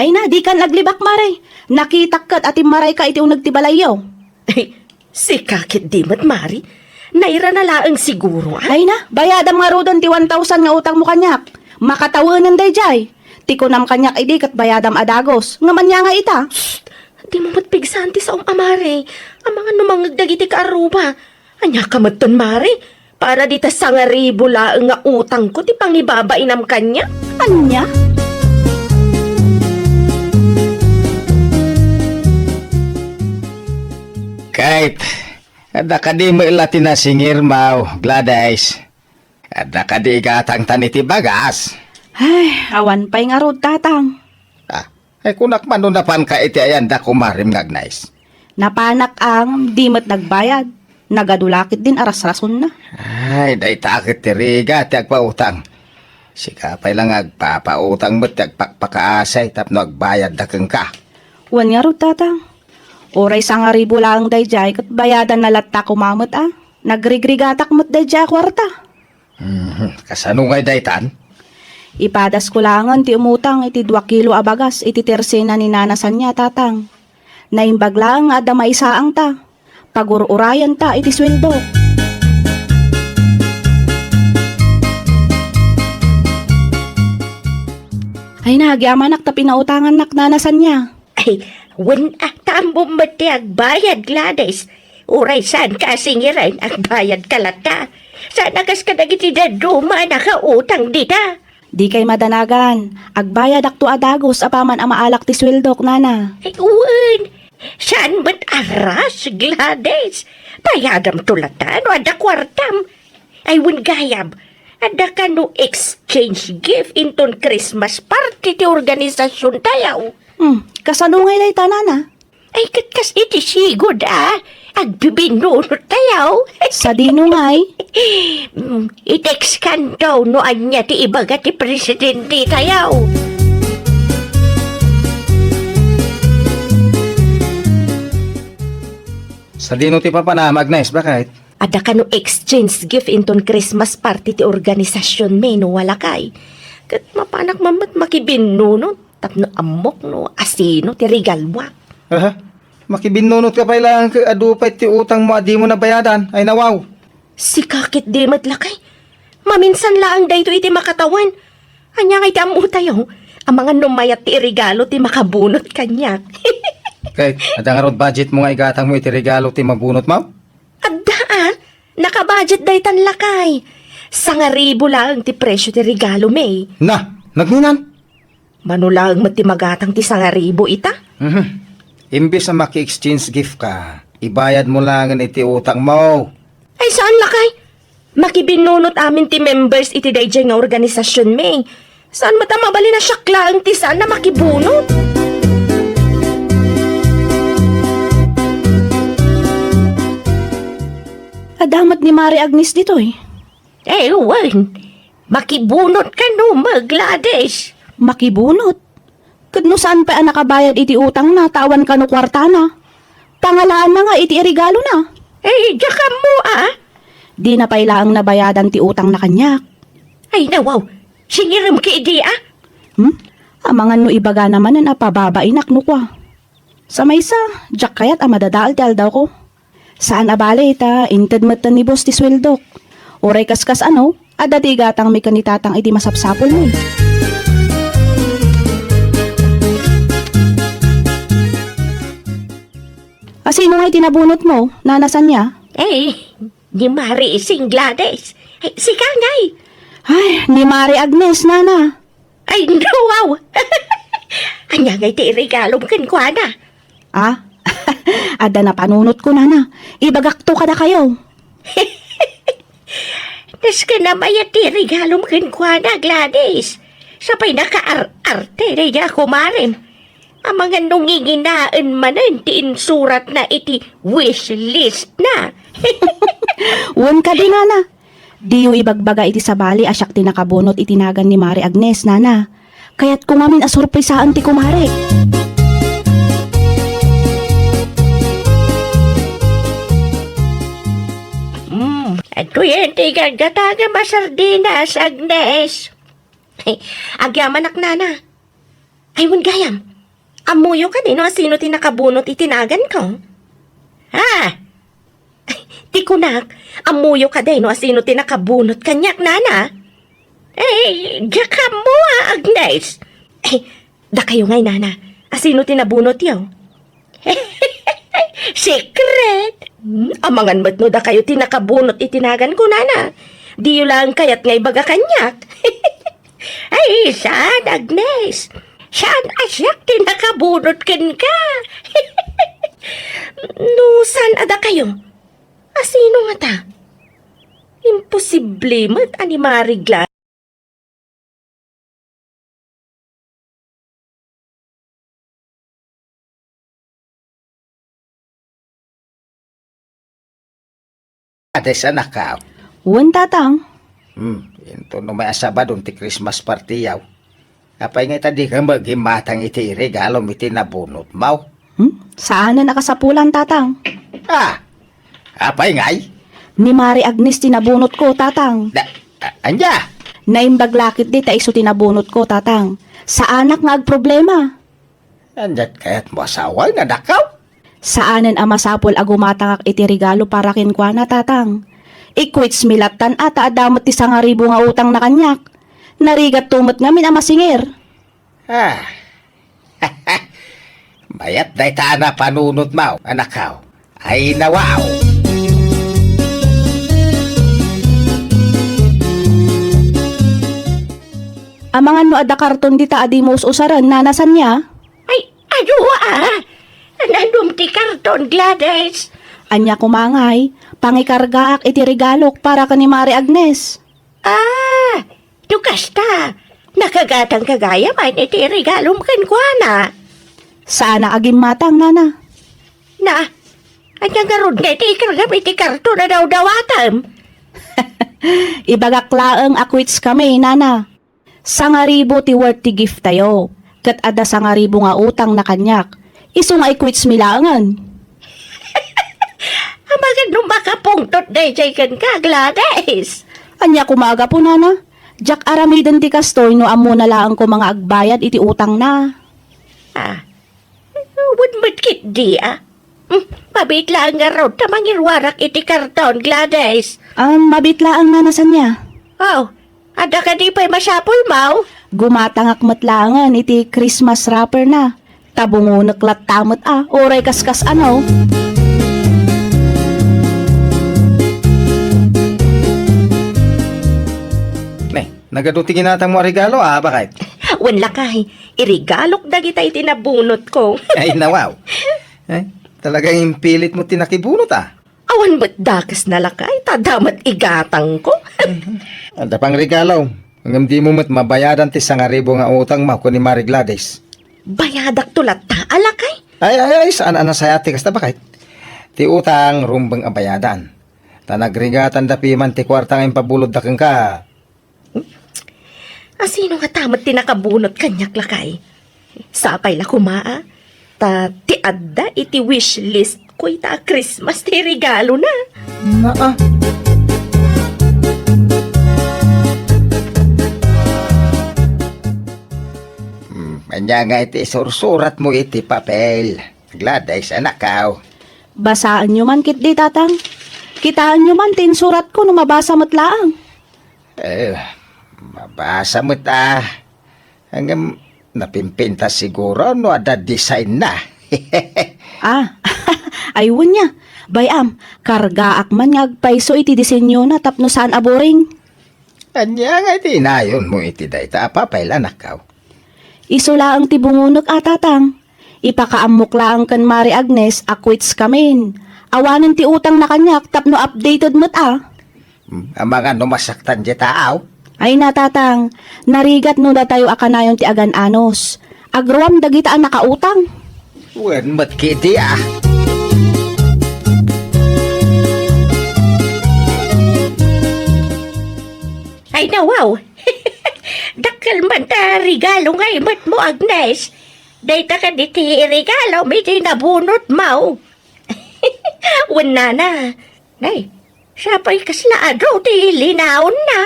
Ay na, di kan naglibak, Mari. Nakita kat ati Maray ka iti unag ti balayo. Ay, si kakit di mo't, Mari. Naira na laang siguro, ay. Ay na, bayadam nga rodon ti 1,000 nga utang mo kanyak. Makatawanan day jay. Ti kunam kanyak idi kat bayadam adagos. Nga manya nga ita. Di mo mo't pigsanti sa Amare. Ang mga numangag dagiti ka aruba. Anya ka mo't ton, Mari. Para dita sa nga ribo laang nga utang ko, ti pangibabainam kanya. Anya? Kahit, ada ka di mailati na singir mau, Gladys. Ada ka di igatang taniti bagas. Ay, awan pa'y nga rod tatang. Ay kunak manunapan ka iti ayan da kumarim ngagnais. Napanak ang di mat nagbayad. Nagadulakit din aras-rason na. Ay, day takit ti riga ti agpautang. Sikapay lang agpapautang mo't agpakpakaasay tapno agbayad da keng ka. Wan nga rod tatang. Oray sa nga ribo lang day jay kat bayadan na latta kumamot ah. Nagrigrigatak mo't day jay kwarta. Kasano ngay daytan? Ipadas ko langan ti umutang iti 2 kilo abagas iti tersena ni nanasan niya tatang. Naimbag lang ada maisaang ta. Pagururayan ta iti sweldo. Ay nagyaman nak ta pinautangan nak nanasan niya. Ay, wen mo mati agbayad, Gladys. Uray saan ka singiran agbayad kalata. Sana kas ka nagiti daduma nakautang dita. Di kay madanagan, agbayad ak to adagos apaman ang maalak ti sweldok nana. Ay, uwan. Saan ba't aras, Gladys? Bayadam tulatan o ada kwartam. Ay, wen gayab. Ada ka no exchange gift inton Christmas party ti organisasyon tayaw. Kasalungay day tanana. Ay, katkas iti sigod agbibinunod tayaw. Sa dinungay, I-text kan daw no anya ti ibaga ti presidente tayaw. Sa dino ti papanam, Agnes, bakit? Ada ka no exchange gift inton Christmas party ti organisasyon me no wala kay. Kat mapanak mamat makibinunod. Tapno amok no asino ti regalwa. Aha, makibinunot ka pa ilang adupay ti utang mo adi mo na bayadan. Ay nawaw. Si kakit di matlakay. Maminsan laang dayto iti makatawan. Anya ngay ti amu tayo. Ang mga numayat ti regalo ti makabunot kanyak. Kahit, at ang arod budget mo nga igatang mo iti regalo ti mabunot mo? Adda nakabudget daytan lakay. 1,000 lang ti presyo ti regalo may. Na, nagninan. Manulang matimagatang ti 1,000 ita. Imbis na maki-exchange gift ka, ibayad mo lang ang iti utang mo. Ay saan lakay? Makibinunot amin ti members iti dayjay nga organisasyon may. Saan matamabali na syakla ang ti saan na makibunot? adamat ni Mari Agnes ditoy. Ewan, makibunot ka no, Gladys. Makibunot. Kadno saan pa ang nakabayad iti utang na tawan ka no kwarta na. Pangalaan na nga iti regalo na. Diyan mo Di na pailaang nabayadan ti utang na kanyak. Ay nawaw, singiram ka idi Amangan no ibaga naman na napababainak no kwa. Sa maysa, jak kayat amadadaal daw ko. Saan abale ita, inted matan ni boss ti sweldok. Oray kaskas adati gatang may kanitatang iti masapsapol mo. Sino nga itinabunot mo? Nanasan niya? Ni Mari Sing Gladys. Si Kangay. Ay, ni Mari Agnes, nana. Ay, wow. Anya nga iti regalo mo kankwana. Ada na panunot ko, nana. Ibagakto ka na kayo. Tas ka na mayati regalo mo kankwana, Gladys. Sapay naka-arte na niya ako marim. Ang mga nunginginaan manan ti insurat na iti wish list na. Uwan ka din, nana. Di yung ibagbaga iti sabali asyak tinakabunot itinagan ni Mari Agnes, nana. Kaya't kumamin asurpresaan ti kumari. Ito yan, tigagataga masardinas, Agnes. Agyaman nana. Ay, gayam. Amuyo ka din, sino tinakabunot itinagan ko? Di kunak, amuyo ka din, sino tinakabunot kanyak, nana? Diaka mo, Agnes. Da kayo ngay, nana. Sino tinabunot yaw? Secret. Amangan ba't no da kayo tinakabunot itinagan ko, nana? Di yun lang kayat ngay baga kanyak. Ay, saan, Agnes? Saan asyak tinakabunot ken ka? No, saan ada kayo? Sino nga ta? Imposible mat ani marigla. Ades anak ka. Uwan tatang. Ito no may asaba doon ti Christmas party yaw. Apay nga tadi ka maghimatang iti regalo iti nabunot mo. Saan na nakasapulan tatang? Apay ngay? Ni Mari Agnes tinabunot ko, tatang. Anya? Naimbaglakit di ta iso tinabunot ko, tatang. Sa anak nga agproblema. Andiat kaya't mo asaway na dakaw? Saanen ang masapol agumatang iti regalo para kinkwana, tatang. Ikwits milatan ata adamot ti 1,000 nga utang na kanyak. Narigat tumot ngamin ang masingir. Ah. Bayat day na panunod mo, anak ko. Ay nawaw. Amangan no adda karton dita adi mo usaran nanasan niya. Ay, ano Nanum ti karton, Gladys. Anya kumangay, pangikargaak iti regalok para ka ni Mari Agnes. Dukas ta. Nakagatang kagaya man iti regalom kan kuana. Sana agim matang nana. Na, anyang garod nga iti ikargam iti karton na daw-dawatam. Ibagaklaang akwits kami, nana. 1,000 ti worth ti gift tayo. Kat ada 1,000 nga utang na kanyak. Iso nga ikwits milangan. Amagan nung makapungtot na jay kan ka, Gladys. Anya kumaga po, nana. Jack aramiden ti kastoy no amo na laang ko mga agbayad iti utang na. Wudmut kit di Mabit lang nga raw tamangirwarak iti karton, Gladys. Mabitlaang nanasan niya. Oh, ada ka di pa'y masyapol, Mau? Gumatangak matlangan iti Christmas wrapper na. Tabungo naklat tamot oray kaskas ano. Nagaduti ginatang mo regalo, bakit? Wanla kay, irigalok na kita itinabunot ko. Ay, nawaw. Talagang impilit mo tinakibunot, Awan ba't dakas na lakay, tadamat igatang ko. Anda pang regalo. Hanggang di mo mat mabayadan ti 1,000 nga utang mo ko ni Mari Gladys. Bayadak tulat ta, alakay. Ay, saan sayati kasta bakit? Ti utang rumbang abayadan. Tanagrigatan da piman ti kwarta nga impabulod da kang ka. Sino nga tamat tinakabunot kanyak lakay? Sapay la kumaa. Ti adda iti wish list ko ita Christmas ti regalo na. Kanya nga iti sursurat mo iti papel. Gladys, anak ka. Basaan nyo man kit di tatang. Kitaan nyo man tin surat ko no mabasa mo't laang. Mabasa mo hanggang napimpinta siguro no ada design na. Ayun niya. Bayam, kargaak man ngagpaiso iti disenyo na tapno saan aboring. Kanya nga iti nayon mo iti dayta papel, anak ka. Isula ang tibungunok tatang. Ipakaamok laang kan Mari Agnes akwits kamin. Awanan ti utang na kanyak tapno updated mo't Ang mga numasaktan di taaw. Ay natatang, narigat no da tayo akanayon ti agan anos. Agruam dagitaan nakautang. Wen mat kiti Ay na wow. Dakal man ta regalo nga imat mo, Agnes. Dayta ka di ti regalo, may di nabunot, Mau. Wala na. Nay, siya pa'y kaslaado ti linaon na.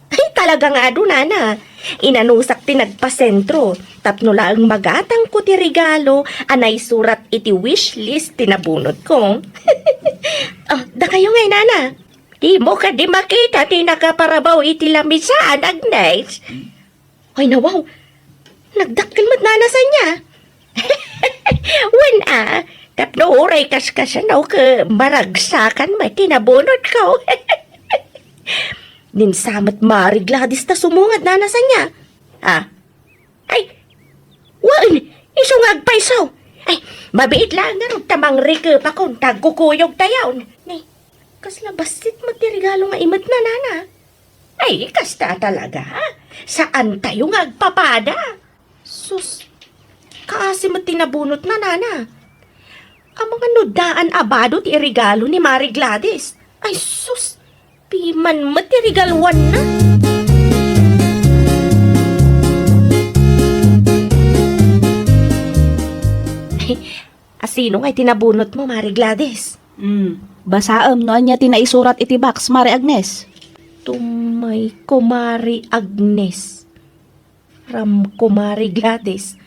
Ay talagang nana. Inanusak ti nagpasentro. Tapno lang magatang ko ti regalo. Anay surat iti wish list tinabunot ko. Da kayo ngay, nana. Di mo ka di makita ti nakaparabaw iti lamisaan, Agnes. Ay nawaw. Nagdakkel mat nanasan niya. Wen tapno uray kaskasanaw ka maragsakan may tinabunot ko. Ninsamat Mari Gladys ta sumungad nanasan niya. Ay, wan, isungag paisaw. Ay, mabiit lang nga rin tamang rike pa kung tagkukuyog tayaw. Nay, kasla basit magtirigalo nga imat na nana. Ay, kasta talaga. Saan tayo nga agpapada? Sus, kaasi mo tinabunot na nana. Ang mga nudaan abado ti regalo ni Mari Gladys. Ay, sus, piman matirigalwan na. Asino nga'y tinabunot mo, Mari Gladys? Basaam no anya tinaisurat iti box, Mari Agnes. Tumay ko, Mari Agnes. Ram ko, Mari Gladys.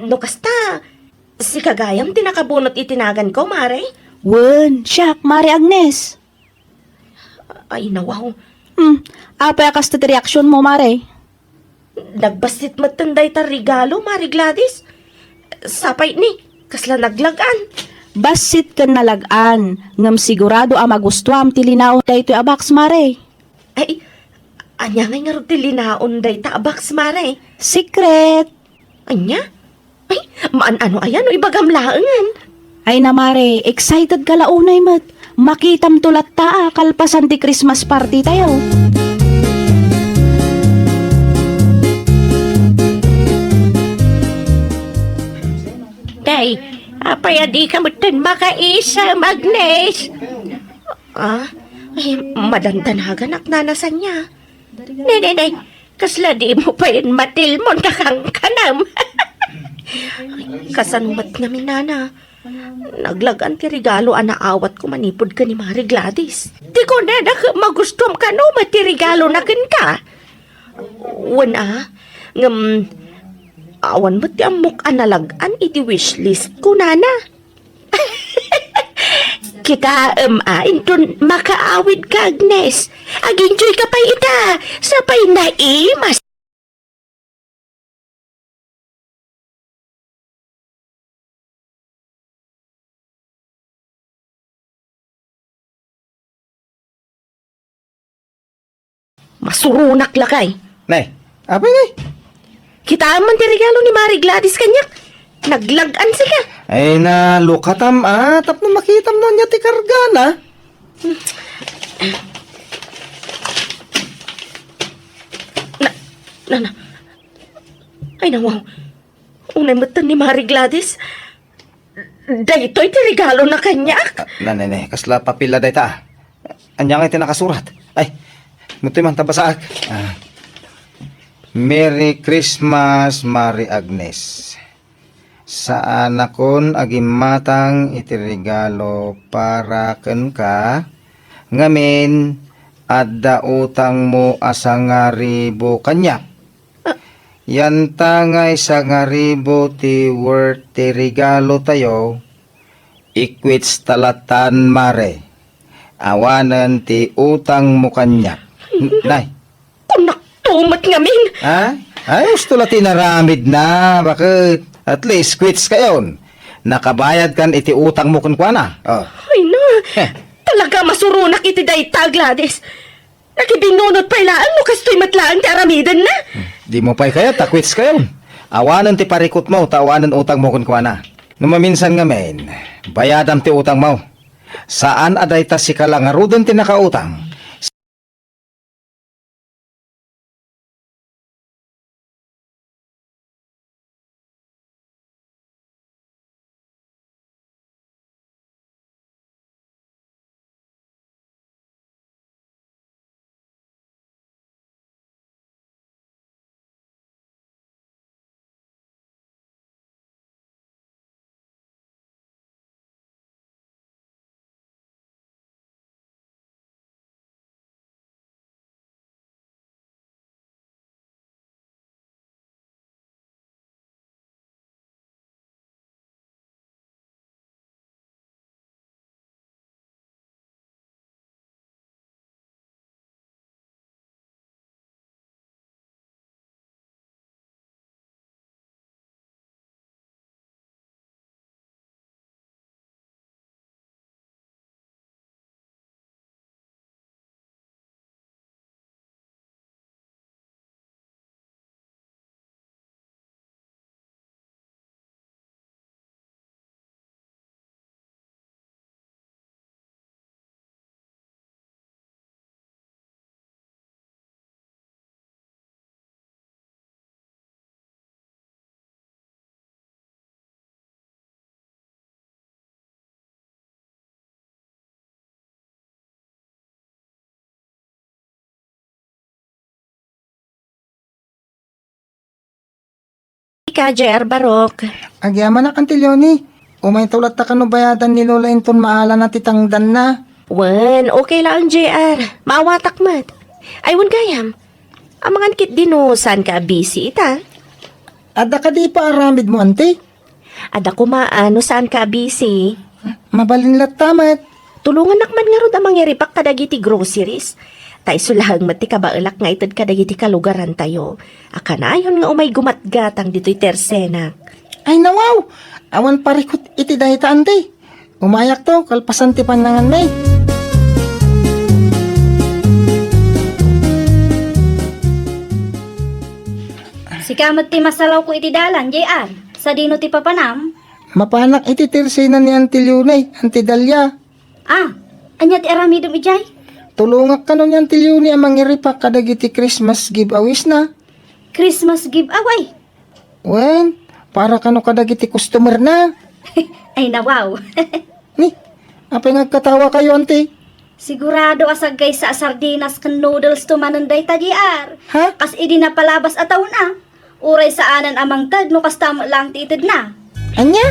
No kasta, si Kagayam tinakabunot itinagan ko, Mari? Wen, siyak, Mari Agnes. Ay, nawaw. Apay kas ti reaksyon mo, Mari? Nagbasit matanday ta regalo, Mari Gladys. Sapay ni, kasla naglagan. Basit kan nalagaan, ngam sigurado ang magustuam tilinaw daytoy abaks mare. Ay, anya nga nga linaon day ta abaks, Mare. Secret! Anya? Ay, ano ayan o ibagamlaangan. Ay na mare, excited ka launay mat. Makitam tulat ta kalpasan ti Christmas party tayo. Day, apay adi ka mo tan makaisa, Agnes. Ay, madantanagan ak nanasan niya. Nay, kasla di mo pa yun matilmon kakang kanam. Kasanumat nga minana. Naglagan ti regalo anaawat ko manipod ka ni Mari Gladys. Di ko na magustom ka no mati regalo na kin ka. Wana, ngam, awan mo ti amok analagan iti wishlist ko nana. Kita intun makaawid ka, Agnes. Ag-enjoy ka pa ita. Sapay na mas. Masurunak lakay. Nay, apay ngay. Kita man ti regalo ni Mari Gladys kanyak. Naglagan sila. Ay na lukatam tapno makitam no niya ti kargana. Na. Ay nawaw. Unay matan ni Mari Gladys. Daytoy ti regalo na kanyak. Nanay, kasla papila day ta. Anya nga iti nakasurat. Ay, mutoy man tabasaak. Merry Christmas, Mari Agnes. Saan akon agimatang iti regalo para ken ka ngamin adda utang mo asang nga ribo kanya. Yan tangay sa nga ribo ti worth ti regalo tayo equates talatan mare. Awanan ti utang mo kanya. Nay. Kunak tumat ngamin. Ay, gusto la tinaramid na. Bakit? At least, quits kayon. Nakabayad kan iti utang mo kunkwana. Oh. Ay na. Talaga masurunak iti dayta, Gladys. Nakibingunot pa ilaan mo kastoy matlaan ti aramidan na. Di mo pa'y kaya, takwits kayon. Awanan ti parikot mo, tawanan utang mo kunkwana. Numaminsan nga men, bayadam ti utang mo. Saan aday ta si kalangarudon ti nakautang? Ika, J.R. Barok. Agyaman na kantilyoni. Umay tulat ta kano bayadan ni Lola inton maala na titangdan na. Wan, okay lang, J.R. Maawatak mat. Ay, wan gayam. Ang mga kit dinusan ka busy ita. Ada ka di pa aramid mo ante. Ada ko maano saan ka busy. Mabalin lat tamat. Tulungan nakman nga ron ang mangyaripak kadagiti groceries. Tay sulahang mati ka ba ulak nga itad ka dagiti kalugaran tayo. Akanayon nga umay gumatgatang dito'y tersenak. Ay nawaw, awan parikot iti dahita ante. Umayak to, kalpasan ti panangan may. Sikamat ti masalaw ko iti dalan, JR. Sa dino ti papanam. Mapanak iti tersena ni Auntie Leonie, Auntie Dalia. Ah, anya ti aramidom ijay? Tulungak ka nun ni Auntie Leonie ang mangiripak kadagiti Christmas giveaways na. Christmas giveaway. Wen, para kano kadagiti customer na. Ay nawaw. Ni, apay nagkatawa kayo, Auntie. Sigurado asag kay sa sardinas ken noodles tumananday ta JR. Ha? Kas idi na palabas ataw na. Uray sa anan amang tad no kas tamo lang titid na. Anya?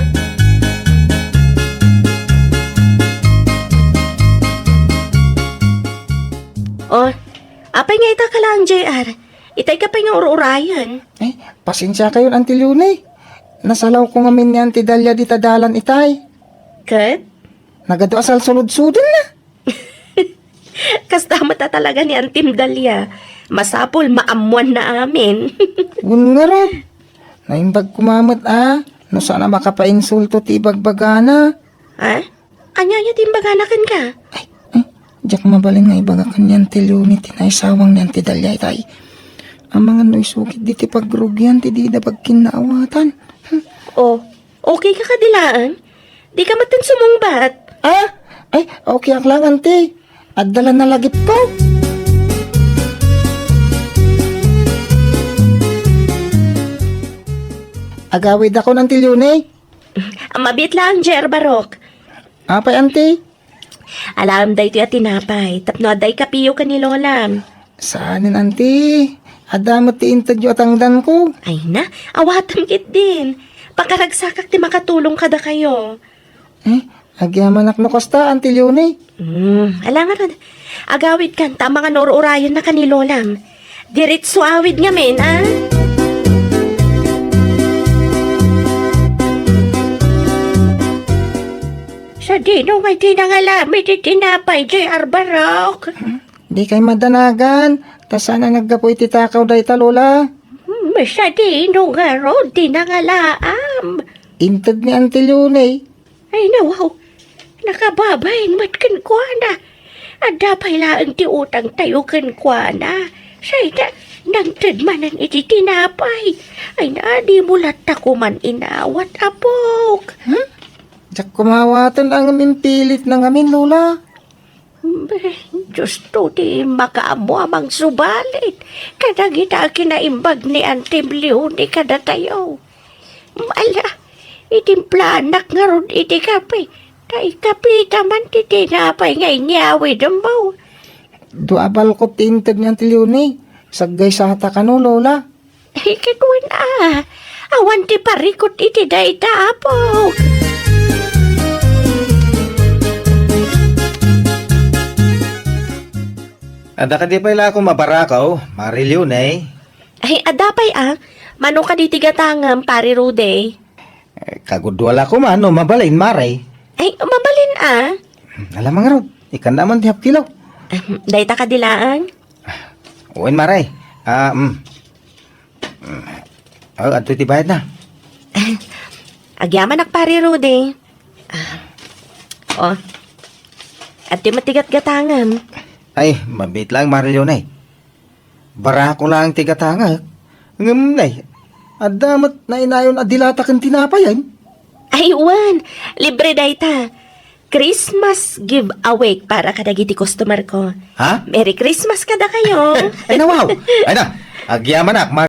Oh, apay nga ita ka lang, JR. Itay ka pa nga urayan. Eh, pasensya kayo, Auntie Leonie. Nasalaw ko ngamin ni Auntie Dalia di tadalan itay. Kat? Nagado asal sulod-sudin na. Kastama ta talaga ni Antim Dalia. Masapol, maamuan na amin. Gun nga ron. Naimbag kumamat no sana makapainsulto ti bagbagana. Ha? Anya timbaganakan ka? Ay, diyak mabalin nga ibagakan ni Auntie Leonie tinaisawang ni Auntie Dalia itay. Ang mga noisukit di ti pagrugyan ti di dabag kinaawatan. Oh, okay ka kadilaan? Di ka matan sumungbat. Ay, okay ak lang, Auntie. At dala na lagip ko. Agawid ako ng Leonie. Mabit lang, Jer Barok. Apay, Auntie. Alam day ito tinapay. Tapno day kapiyo ka ni Lolam. Saanin, Auntie? Adamot ti intadyo at angdan ko. Ay na, awatam kit din. Pagkaragsakak ti makatulong kada kayo. Agyaman ak no kosta, Auntie Leonie. Alam nga ron. Agawid kan, tama nga nor-urayan na ka ni Lolam. Diretso awid nga men, Sa dino may tinangalami di tinapay, J.R. Barok. Di kay madanagan. Ta sana naggapoy ti takaw day talola. Sa dino nga ron, tinangalaam. Intad ni Auntie Leonie. Ay nawaw, nakababayin matkan kwa na. At dapay laang ti utang tayo kan kwa na. Say na, nang tidmanan iti tinapay. Ay na, di mulat ako man inawat apok. Diyak kumawatan ang amin pilit ng amin, Lola. Diyos to, di makaamo amang subalit. Kada kita kinaimbag ni Auntie Leonie kada tayo. Ala, itimplanak nga ron iti kape. Tay kape taman ti tinapay nga inyawi dambaw. Duabal ko tintad ni Auntie Leonie. Saggay sa hata ka no, Lola. Ay, kanuin awan ti parikot iti day tapok. Ada ka di pa ila ako mabarakaw, Marilyo na eh. Ay, adapay mano ka di tigatangam, pari Rude. Kagudwala ko man, no, mabalin, maray. Ay, mabalin Alam mga ro, ikan naman tihap kilaw. Day ta kadilaan. Uwin, maray. Ato iti bayad na. Agyaman ak pari Rude. At di matigat gatangam. Ay, mabit lang, Marilyo na eh. Barako lang tigatanga. Ngam na eh. Adamat na inayon adilata kang tinapayan. Ay, Juan, libre day ta. Christmas giveaway para kadagiti customer ko. Ha? Merry Christmas kada kayo. Ay na, wow. Ay na, agyaman na,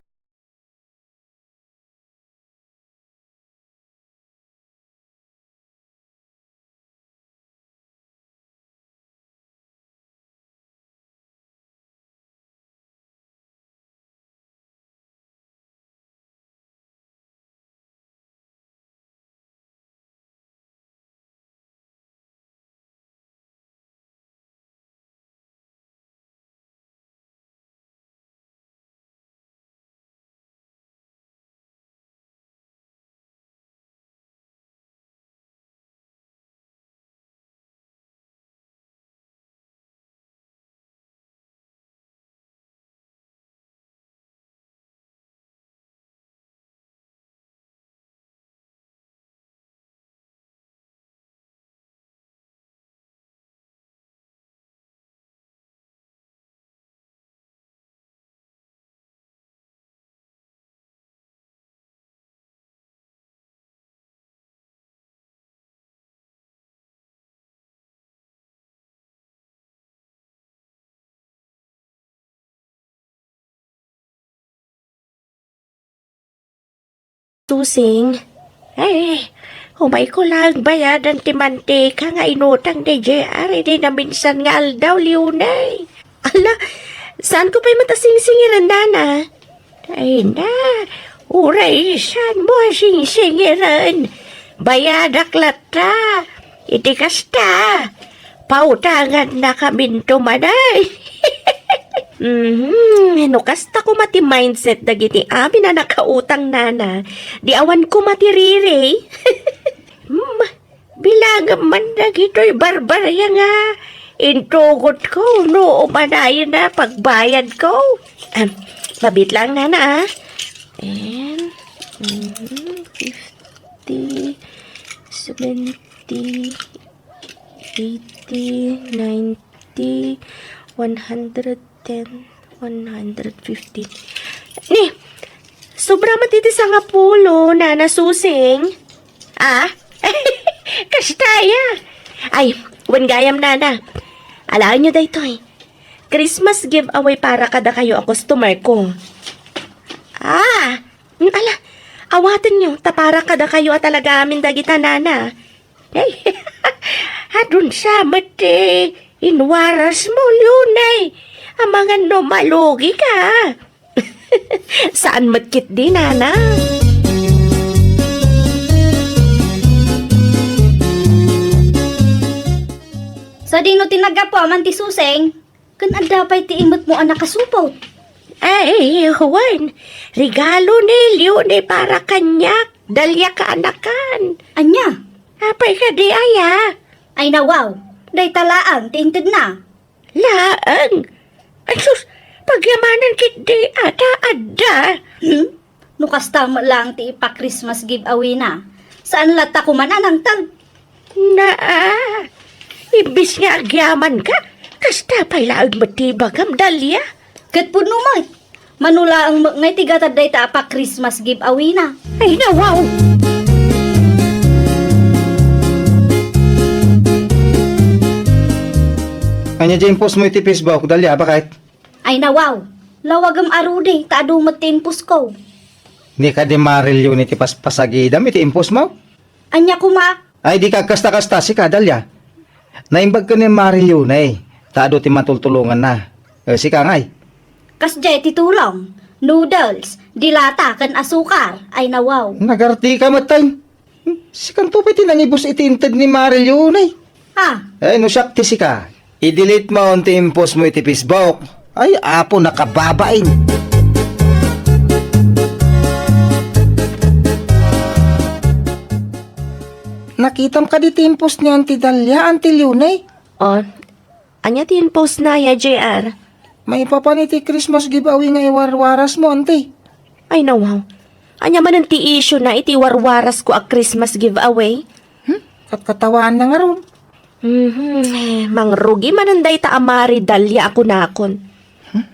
Susing, ay, humay ko lang bayadan ti mantika nga inutang ni JR, hindi na minsan nga aldaw liunay. Ala, saan ko pa'y matasing-singiran, Nana? Ay na, uray, saan mo sing-singiran? Bayadak lata, iti kasta, pautangan na kami tumanay. No kasta ko mati mindset dagiti amin na nakautang, Nana. Di awan ko matiriri. Bilang man dagito'y barbarya nga. Intugot ko, no umanayin na pagbayad ko. Mabit lang, Nana, ah. And, 50, 70, 80, 90, 110, 150. Ni, sobra matitisa nga pulo, Nana Susing. Ah? Kastaya. Ay, wan gayam, Nana. Alaan nyo dayto eh. Christmas giveaway para kada kayo ang customer ko. Ah, ala, awatan nyo, tapara kada kayo at talaga amin dagita, Nana. Hey, hadun sa mati, inwaras mo, Lunay. Ang mga numalugi ka. Saan matkit di, Nana? Sa dino tinaga po, aman ti Suseng, kan adapay ti imot mo ang nakasupot. Ay, Juan, regalo ni Leone para kanyak. Dalya ka anakan. Anya? Apay ka di, aya. Ay nawaw, day talaan, tinted na. Laang. Ay, sus, pagyamanan kit di, ada. Nukas tama lang ti ipa Christmas giveaway na. Saan lata kumanan ang tag? Naa. Ibis nga agyaman ka. Kasta pa'y laag matibag am dalya. Kat po numay. Manula ang ngay tigatad day ta pa Christmas giveaway na. Ay, nawaw. Anya dyan post mo iti Facebook, Dalya, bakit? Ay nawaw. Lawagam arude, taadumat tinpus ko. Ni ka di maril yun iti paspasagidam, iti impos mo? Anya kuma. Ay, di ka kasta-kasta si ka, Dalya. Naimbag ka ni maril yun, taado ti matultulungan na. Si ka ngay. Kasjay titulong. Noodles, dilata, kan asukar. Ay nawaw. Nagarti ka matay. Si kanto pa tinangibos itintad ni maril yun, Ha? Ay, no siyak ti si ka. I-delete mo ang impos mo iti Facebook. Ay, apo nakababain. Nakitam ka di timpos ni Auntie Dalia, Auntie Lunay. Oh, anya tin post na ya, JR. May papaniti Christmas giveaway nga iwarwaras mo, Auntie. Ay, nawaw. Anya man ang ti issue na itiwarwaras ko a Christmas giveaway. Katkatawaan na nga ron. Mangrugi mananday ta amari dalya ako nakon.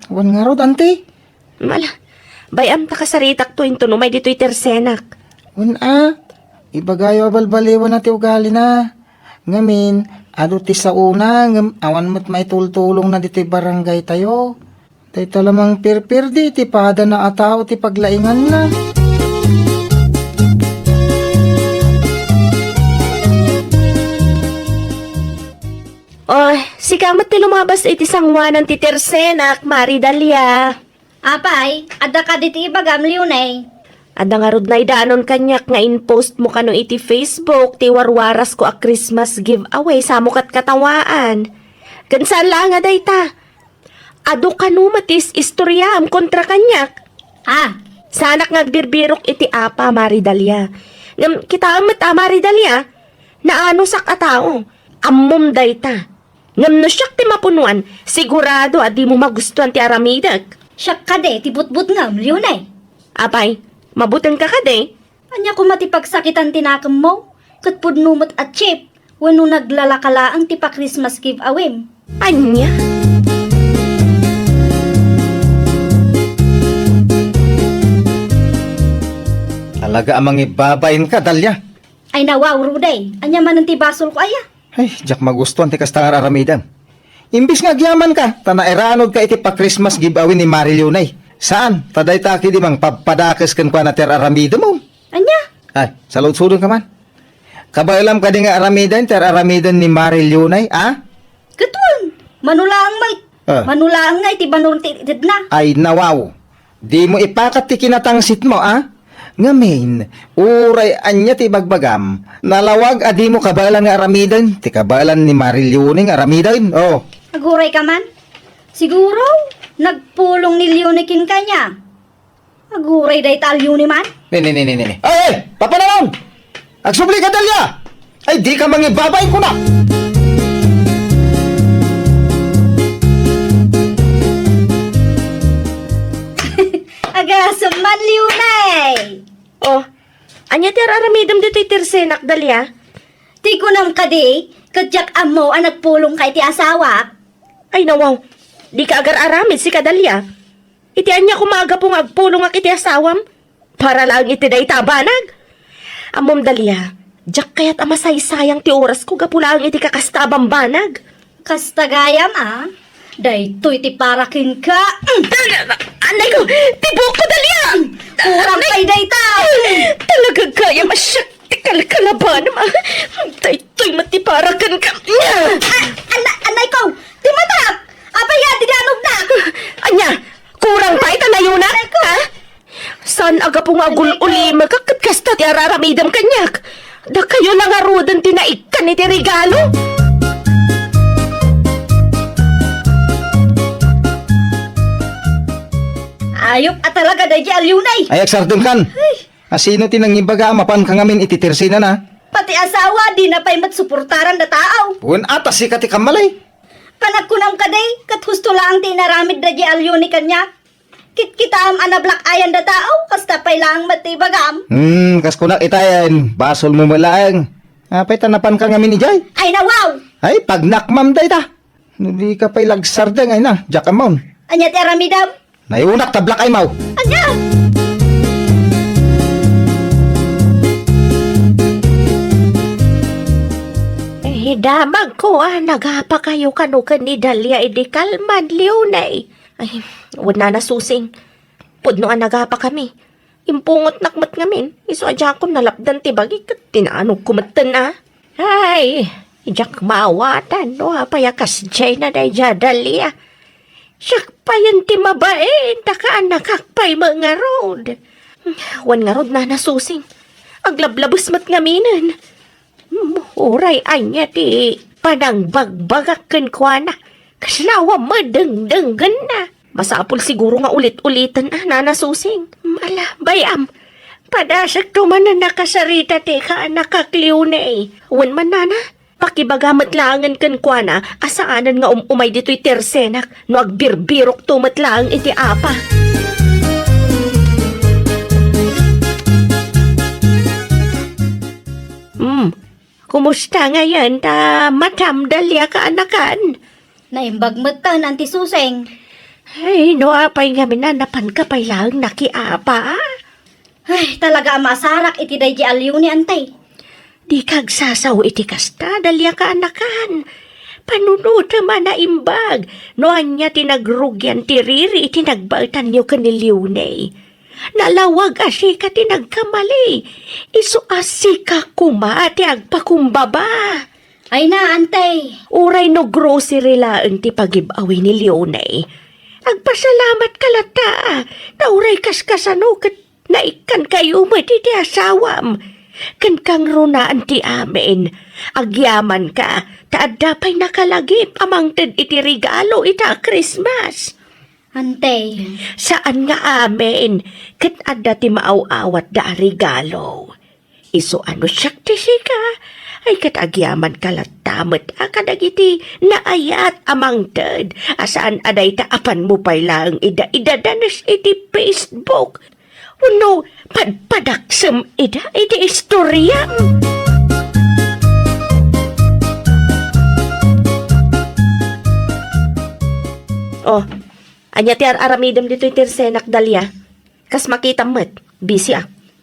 Wan nga ron, Auntie. Mala, bayam ta kasaritak to into no may dito'y tersenak. Wan ibagayo balbaliwan na ti ugali na. Ngamin, ado ti sa una, awan mo't may tultulong na diti barangay tayo. Tay talamang pirpir di, ti pada na atao ti paglaingan na. Oh, si kamat ti lumabas iti sangwanan ti tersenak, Mari Dalia. Apay, ada ka diti ibagam liunay. Ada nga rod na idaanon kanyak nga in-post mo kano iti Facebook, ti warwaras ko a Christmas giveaway sa mo kat katawaan. Gansan lang nga dayta. Ado kano matis istoryam kontra kanyak. Ah, Sanak nga birbirok iti apa, Mari Dalia. Ngam kita amat Mari Dalia, naano sak a tao. Ammom dayta. Ngam no siyak ti mapunuan, sigurado adi mo magustuhan ti aramidag. siyak ka de, tibut-but ngam liunay. Apay, mabutan ka kade. Anya ko matipagsakitan tinakam mo, kat pudnumot at chip, wano naglalakalaang tipa Christmas giveaway. Anya? Talaga amang ibabain ka, Dalya. Ay nawaw, Ruday. Anya man ang tibasol ko aya. Ay, jak magustuhan ti kastangar aramidan. Imbis nga gyaman ka, tanairanod ka iti pa Christmas giveaway ni Marilio nay. Saan? Taday taki di mang papadakes kan kwa na ter aramido mo. Anya? Ay, salud-sudon ka man. Kabailam ka din nga aramidan, tar aramidan ni Maril Yunay, ah? Katun, manulaang may, manulaang nga iti banong titid na. Ay, nawaw. Di mo ipakat ti kinatangsit mo, ah? Ngamin, uray anya ti bagbagam. Nalawag adi mo kabalan nga aramidan, ti kabalan ni Maril Yunay nga aramidan, oh. Aguray ka man? Siguro, nagpulong ni Leonikin kanya. Aguray day talyo ni man? Ni. Ay, papanawon! Agsubli ka dalya! Ay, di ka mangibabay ko na! Agasam man, Leonay! Oh, anya ti araramidam dito itirsenak dalya? Di ko nam kadi, kadyak amo ang nagpulong kay ti asawa. Ay nawaw, di ka agar aramid si kadalya. Iti anya kumaga pong agpulong ak iti asawam, para lang iti day tabanag. Amom dalya, jak kaya't amasaysayang ti oras ko gapulang iti kakastabang banag. Kastagayam daytoy ti parakin ka. Anay ko, tibok ko dalya! Kurang kay dayta. Talaga kaya masyak ti kalkalaban ma. Daytoy matiparakan ka. Anay ko, ti matak. Apay nga ti danog na. Anya, kurang pa itanayunak, ha? San aga po nga uli magkakadkasta ti araramidam kanyak? Da kayo lang arudan tinaikan iti regalo? Ayop at talaga day alyunay. Ay, agsardong kan! Asino tinangibaga mapan ka ngamin ititirsinan, ha? Pati asawa di na pa'y matsuportaran na tao. Puwan atas si kati kamalay. Panagkunam ka day, kat husto lang tinaramid day alyunay kanya. Kita am anablak ayan da tao, kasta pa'y lang matibagam. Kas kunak itayan, basol mo malaang. Apay tanapan ka ngamin ni Jay. Ay nawaw! Ay, pag nakmam day ta. Nuli ka pa'y lagsardeng, ay na, Jack Amon. Anya ti aramidam? Nayunak tablak ay mau. Anya! Damag ko nagapa kayo kanukan ni Dalia kalman liunay. Ay, wala na susing. Pudno nagapa kami. Impungot nakmat ngamin. Iso adya ko nalapdan tibagi kat tinanog kumatan Ay, ijak mawatan no payakas jay na day Dalia. Siyak pa yan ti mabae. Takaan nakakpay mga road. Wan nga road na nasusing. Aglablabos mat ngaminan. Uray anya ti padang bagbagakan kwa na. Kaslawa madengdenggan na. Masapul siguro nga ulit-ulitan nanasusing. Mala, bayam. Padasak tuman na nakasarita ti ka nakakliw na Wan man nana, pakibagamat langan kan kwa na asaanan nga umay dito'y tersenak no agbirbirok tumat lang iti apa. Kumusta ngayon matam Dalia ka anakan? Naimbag matan anti suseng. Ay, no apay nga minanapan ka pa'y lang nakiapa. Ay, talaga masarak iti day alyuni antay. Di kag sasaw iti kasta, Dalia ka anakan. Panunod naman na imbag. No anya tinagrugyan ti riri iti nagbaitan niyo kaniliw Nalawag asi ka tinagkamali. Isu asi ka kuma ti agpakumbaba. Ay na, antay. Uray no grocery laan ti pagibawi ni Leonay. Agpasalamat ka lata. Nauray kaskasano kat naikan kayo mo ti asawam. Kan kang runaan ti amin. Agyaman ka. Taadda pa'y nakalagip amang tad iti regalo ita Christmas. Antay. Saan nga amin? Kat adda ti maaw-awat da regalo. Iso ano siyak ti sika? Ay katagyaman kalatamat akadagiti naayat amang tad. Asaan aday taapan mo pa'y lang ida-idadanas iti Facebook. Uno, padpadaksam ida iti istorya. Oh, anya ti aramidam dito itirsenak Dalia. Kas makita mo't, busy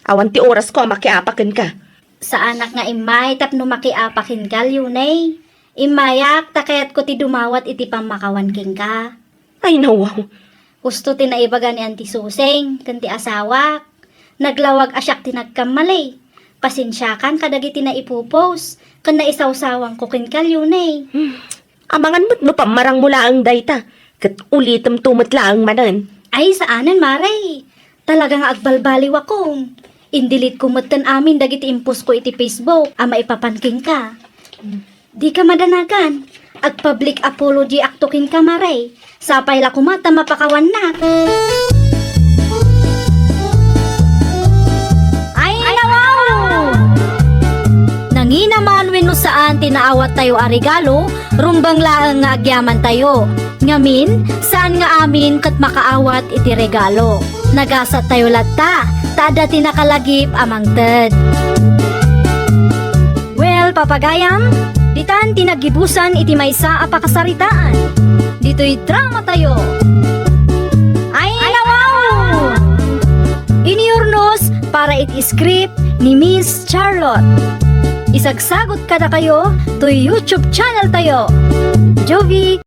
Awan ti oras ko makiapakan ka. Sa anak nga imay tapno makiapakin ka, Leonay. Imayak, takayat ko ti dumawat iti pamakawan king ka. Ay nawaw. Gusto tinaibaga ni Auntie Suseng, kanti asawak. Naglawag asyak tinagkamali. Pasensyakan kadagiti na ipopost. Kan naisawsawang kukin kalyo eh. Amangan mo't no pamarang mula ang dayta. Kat ulitam tumatlaang manan. Ay, saanan, Maray? Talagang agbalbaliw ako. Indilit ko matan amin dagiti impos ko iti Facebook, ama ipapanking ka. Di ka madanagan. Ag-public apology aktukin ka, Maray. Sapay la kumata mapakawan na. Ay, nawaw! Nanginaman wenno saan tinaawat tayo a regalo, rumbang laang nga agyaman tayo. Ngamin, saan nga amin kat makaawat iti regalo. Nagasat tayo latta, tada tinakalagip amang ted. Well, papagayam, ditan tinagibusan iti maysa a pakasaritaan. Dito'y drama tayo. Ay, wow! Iniurnos para iti script ni Miss Charlotte. Isagsagot kada kayo to YouTube channel tayo. Jovi